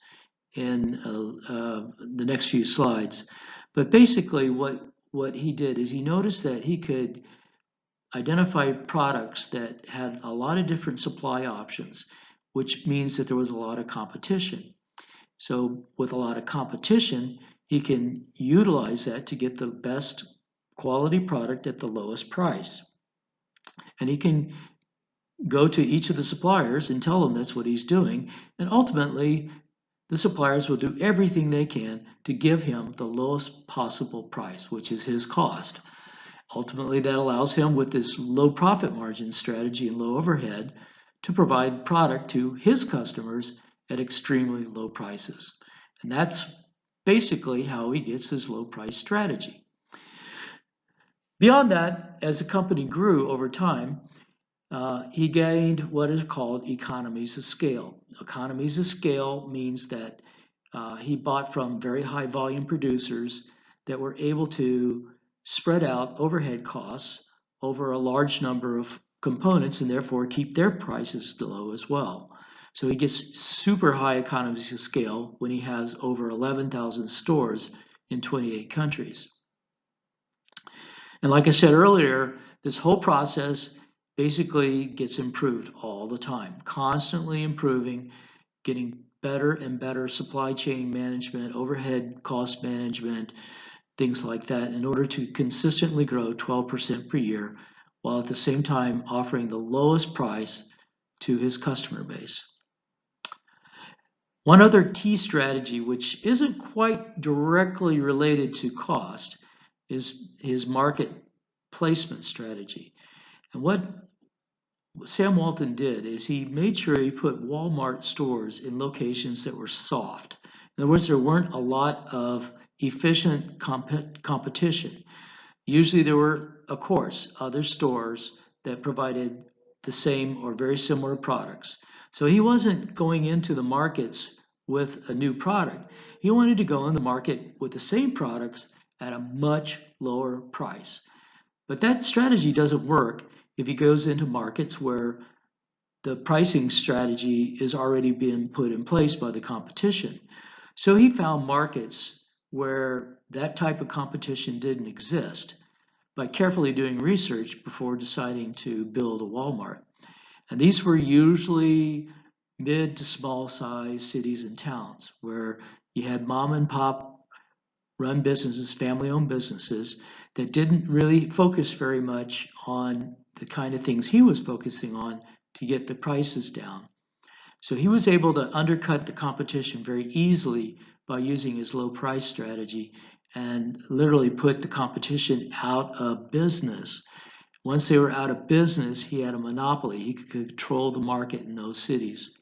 in the next few slides. But basically, what he did is he noticed that he could identify products that had a lot of different supply options, which means that there was a lot of competition. So with a lot of competition, he can utilize that to get the best quality product at the lowest price. And he can go to each of the suppliers and tell them that's what he's doing. And ultimately, the suppliers will do everything they can to give him the lowest possible price, which is his cost. Ultimately, that allows him, with this low profit margin strategy and low overhead, to provide product to his customers at extremely low prices. And that's basically how he gets his low price strategy. Beyond that, as the company grew over time, he gained what is called economies of scale. Economies of scale means that he bought from very high volume producers that were able to spread out overhead costs over a large number of components and therefore keep their prices low as well. So he gets super high economies of scale when he has over 11,000 stores in 28 countries. And like I said earlier, this whole process basically gets improved all the time, constantly improving, getting better and better supply chain management, overhead cost management, things like that, in order to consistently grow 12% per year, while at the same time offering the lowest price to his customer base. One other key strategy, which isn't quite directly related to cost, is his market placement strategy. And what Sam Walton did is he made sure he put Walmart stores in locations that were soft. In other words, there weren't a lot of efficient competition. Usually there were, of course, other stores that provided the same or very similar products. So he wasn't going into the markets with a new product. He wanted to go in the market with the same products at a much lower price. But that strategy doesn't work if he goes into markets where the pricing strategy is already being put in place by the competition. So he found markets where that type of competition didn't exist by carefully doing research before deciding to build a Walmart. And these were usually mid to small size cities and towns where you had mom and pop run businesses, family owned businesses that didn't really focus very much on the kind of things he was focusing on to get the prices down. So he was able to undercut the competition very easily by using his low price strategy and literally put the competition out of business. Once they were out of business, he had a monopoly. He could control the market in those cities.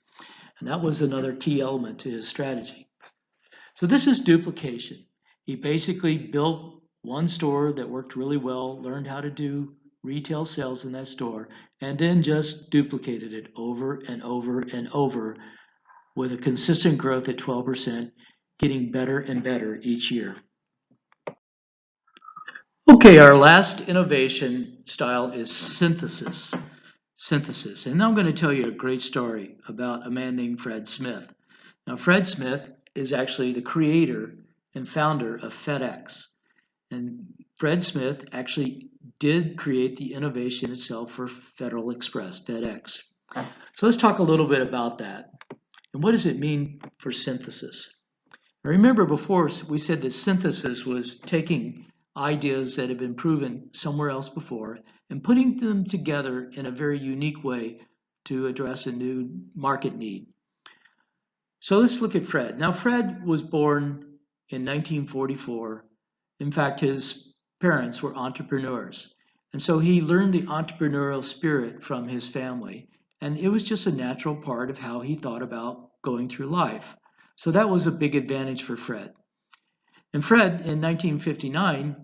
And that was another key element to his strategy. So this is duplication. He basically built one store that worked really well, learned how to do retail sales in that store, and then just duplicated it over and over and over with a consistent growth at 12%, getting better and better each year. Okay, our last innovation style is synthesis. Synthesis. And now I'm going to tell you a great story about a man named Fred Smith. Now, Fred Smith is actually the creator and founder of FedEx. And Fred Smith actually did create the innovation itself for Federal Express, FedEx. So let's talk a little bit about that. And what does it mean for synthesis? Remember before we said that synthesis was taking ideas that have been proven somewhere else before and putting them together in a very unique way to address a new market need. So let's look at Fred. Now, Fred was born in 1944. In fact, his parents were entrepreneurs. And so he learned the entrepreneurial spirit from his family. And it was just a natural part of how he thought about going through life. So that was a big advantage for Fred. And Fred, in 1959,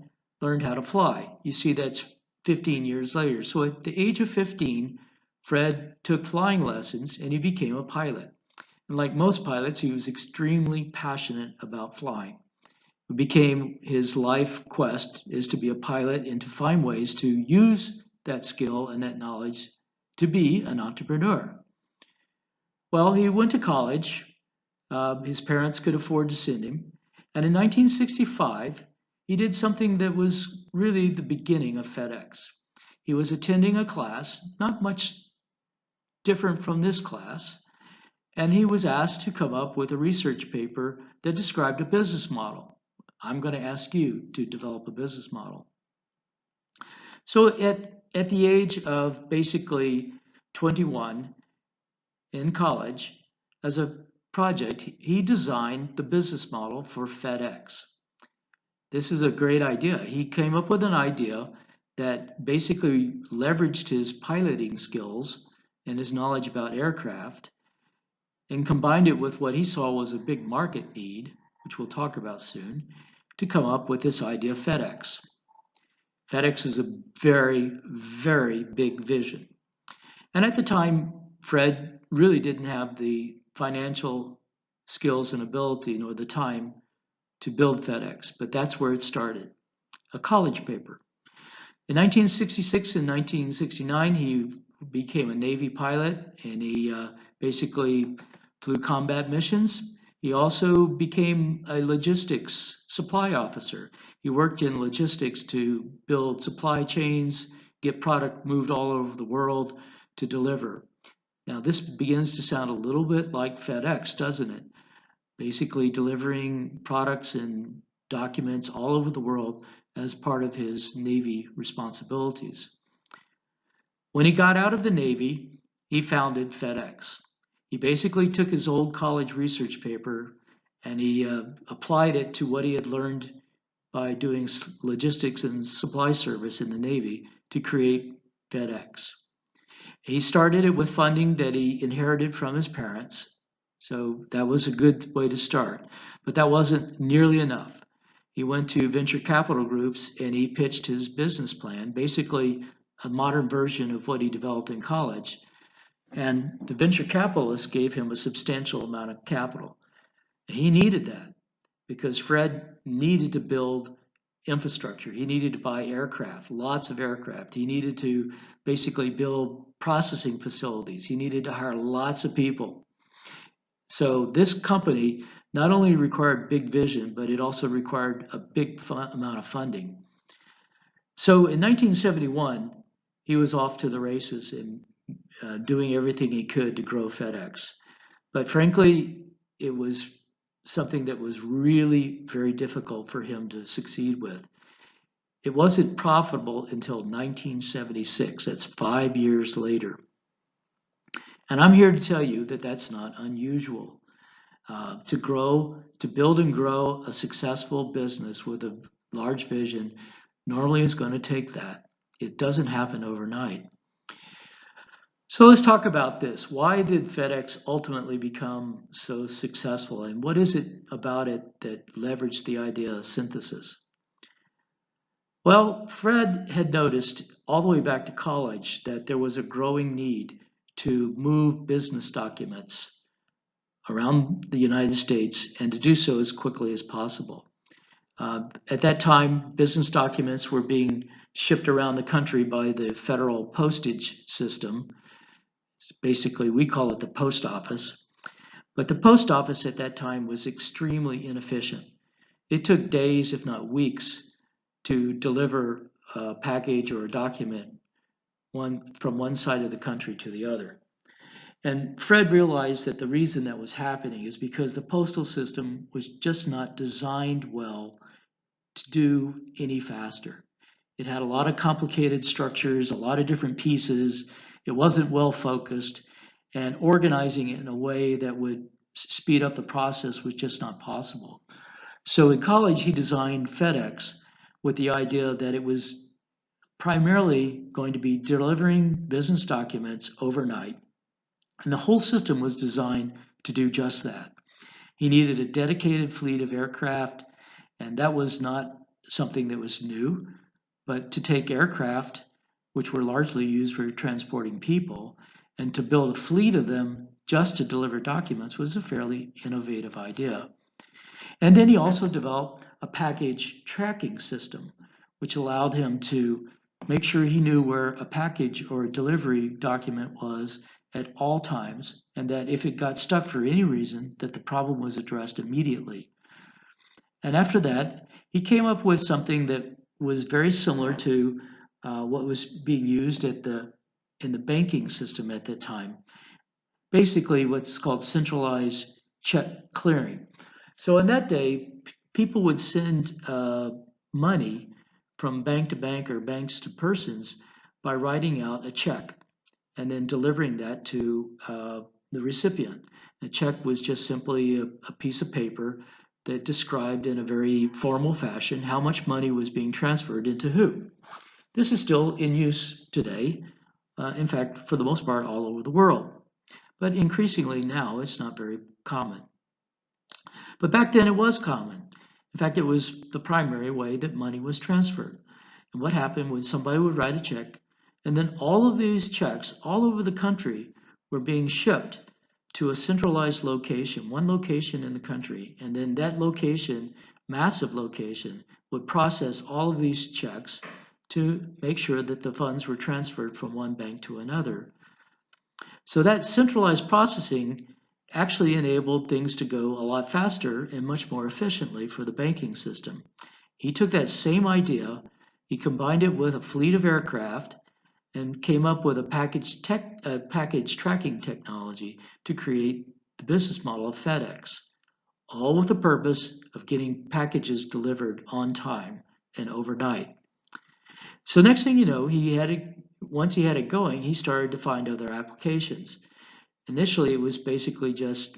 learned how to fly. You see, that's 15 years later. So at the age of 15, Fred took flying lessons and he became a pilot. And like most pilots, he was extremely passionate about flying. It became his life quest is to be a pilot and to find ways to use that skill and that knowledge to be an entrepreneur. Well, he went to college. His parents could afford to send him. And in 1965, he did something that was really the beginning of FedEx. He was attending a class, not much different from this class, and he was asked to come up with a research paper that described a business model. I'm going to ask you to develop a business model. So at the age of basically 21 in college, as a project, he designed the business model for FedEx. This is a great idea. He came up with an idea that basically leveraged his piloting skills and his knowledge about aircraft and combined it with what he saw was a big market need, which we'll talk about soon, to come up with this idea of FedEx. FedEx was a very, very big vision. And at the time, Fred really didn't have the financial skills and ability nor the time to build FedEx, but that's where it started, a college paper. In 1966 and 1969, he became a Navy pilot and he basically flew combat missions. He also became a logistics supply officer. He worked in logistics to build supply chains, get product moved all over the world to deliver. Now, this begins to sound a little bit like FedEx, doesn't it? Basically delivering products and documents all over the world as part of his Navy responsibilities. When he got out of the Navy, he founded FedEx. He basically took his old college research paper and he applied it to what he had learned by doing logistics and supply service in the Navy to create FedEx. He started it with funding that he inherited from his parents, so that was a good way to start. But that wasn't nearly enough. He went to venture capital groups and he pitched his business plan, basically a modern version of what he developed in college. And the venture capitalists gave him a substantial amount of capital. He needed that because Fred needed to build infrastructure. He needed to buy aircraft, lots of aircraft. He needed to basically build processing facilities. He needed to hire lots of people. So this company not only required big vision, but it also required a big amount of funding. So in 1971, he was off to the races and doing everything he could to grow FedEx. But frankly, it was something that was really very difficult for him to succeed with. It wasn't profitable until 1976. That's 5 years later. And I'm here to tell you that that's not unusual. To build and grow a successful business with a large vision, normally it's going to take that. It doesn't happen overnight. So let's talk about this. Why did FedEx ultimately become so successful, and what is it about it that leveraged the idea of synthesis? Well, Fred had noticed all the way back to college that there was a growing need to move business documents around the United States and to do so as quickly as possible. At that time, business documents were being shipped around the country by the federal postage system. Basically, we call it the post office. But the post office at that time was extremely inefficient. It took days, if not weeks, to deliver a package or a document from one side of the country to the other. And Fred realized that the reason that was happening is because the postal system was just not designed well to do any faster. It had a lot of complicated structures, a lot of different pieces. It wasn't well focused, and organizing it in a way that would speed up the process was just not possible. So in college, he designed FedEx with the idea that it was primarily going to be delivering business documents overnight. And the whole system was designed to do just that. He needed a dedicated fleet of aircraft, and that was not something that was new, but to take aircraft, which were largely used for transporting people, and to build a fleet of them just to deliver documents was a fairly innovative idea. And then he also developed a package tracking system, which allowed him to make sure he knew where a package or a delivery document was at all times, and that if it got stuck for any reason, that the problem was addressed immediately. And after that, he came up with something that was very similar to what was being used in the banking system at that time. Basically, what's called centralized check clearing. So in that day, people would send money from bank to bank or banks to persons by writing out a check and then delivering that to the recipient. The check was just simply a piece of paper that described in a very formal fashion how much money was being transferred into who. This is still in use today, in fact, for the most part, all over the world. But increasingly now, it's not very common. But back then, it was common. In fact, it was the primary way that money was transferred. And what happened was somebody would write a check, and then all of these checks all over the country were being shipped to a centralized location, one location in the country. And then that location, massive location, would process all of these checks to make sure that the funds were transferred from one bank to another. So that centralized processing actually enabled things to go a lot faster and much more efficiently for the banking system. He took that same idea, he combined it with a fleet of aircraft, and came up with a package tracking technology to create the business model of FedEx, all with the purpose of getting packages delivered on time and overnight. So next thing you know, once he had it going, he started to find other applications. Initially, it was basically just,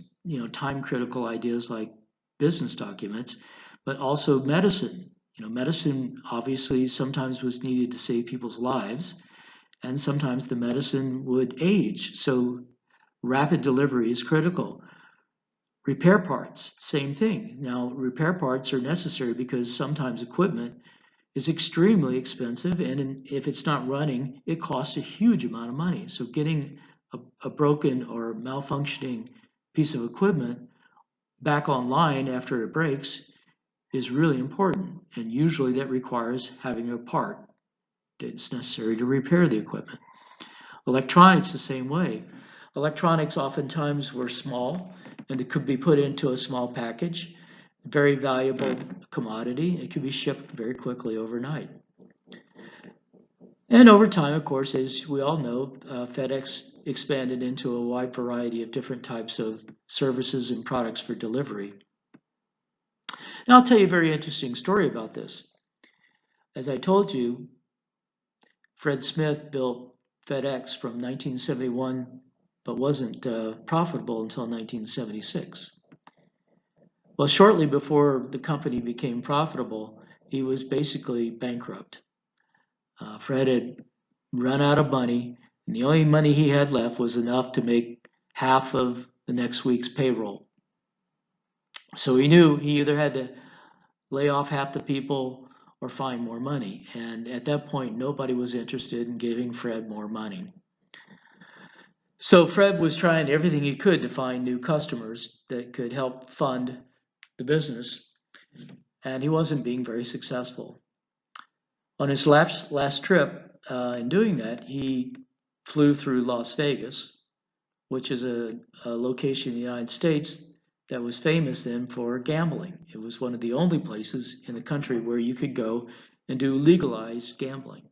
time critical ideas like business documents, but also medicine. Medicine obviously sometimes was needed to save people's lives, and sometimes the medicine would age. So rapid delivery is critical. Repair parts, same thing. Now, repair parts are necessary because sometimes equipment is extremely expensive, and if it's not running, it costs a huge amount of money. So getting a broken or malfunctioning piece of equipment back online after it breaks is really important, and usually that requires having a part that's necessary to repair the equipment. Electronics the same way. Electronics oftentimes were small and it could be put into a small package, very valuable commodity. It could be shipped very quickly overnight. And over time, of course, as we all know, FedEx expanded into a wide variety of different types of services and products for delivery. Now, I'll tell you a very interesting story about this. As I told you, Fred Smith built FedEx from 1971, but wasn't profitable until 1976. Well, shortly before the company became profitable, he was basically bankrupt. Fred had run out of money, and the only money he had left was enough to make half of the next week's payroll. So he knew he either had to lay off half the people or find more money. And at that point, nobody was interested in giving Fred more money. So Fred was trying everything he could to find new customers that could help fund the business, and he wasn't being very successful. On his last trip, in doing that, he flew through Las Vegas, which is a location in the United States that was famous then for gambling. It was one of the only places in the country where you could go and do legalized gambling.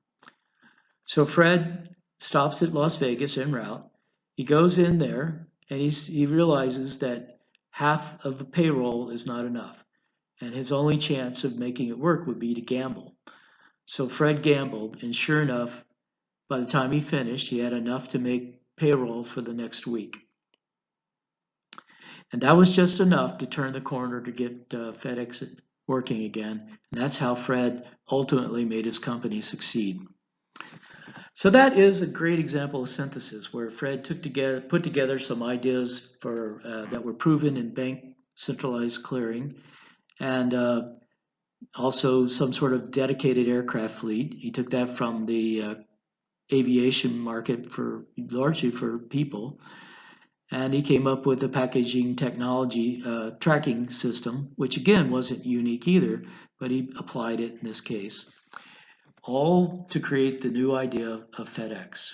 So Fred stops at Las Vegas en route. He goes in there and he realizes that half of the payroll is not enough. And his only chance of making it work would be to gamble. So Fred gambled, and sure enough, by the time he finished, he had enough to make payroll for the next week. And that was just enough to turn the corner to get FedEx working again. And that's how Fred ultimately made his company succeed. So that is a great example of synthesis, where Fred put together some ideas that were proven in bank centralized clearing, and also some sort of dedicated aircraft fleet. He took that from the aviation market largely for people, and he came up with a packaging technology tracking system, which again wasn't unique either, but he applied it in this case, all to create the new idea of FedEx.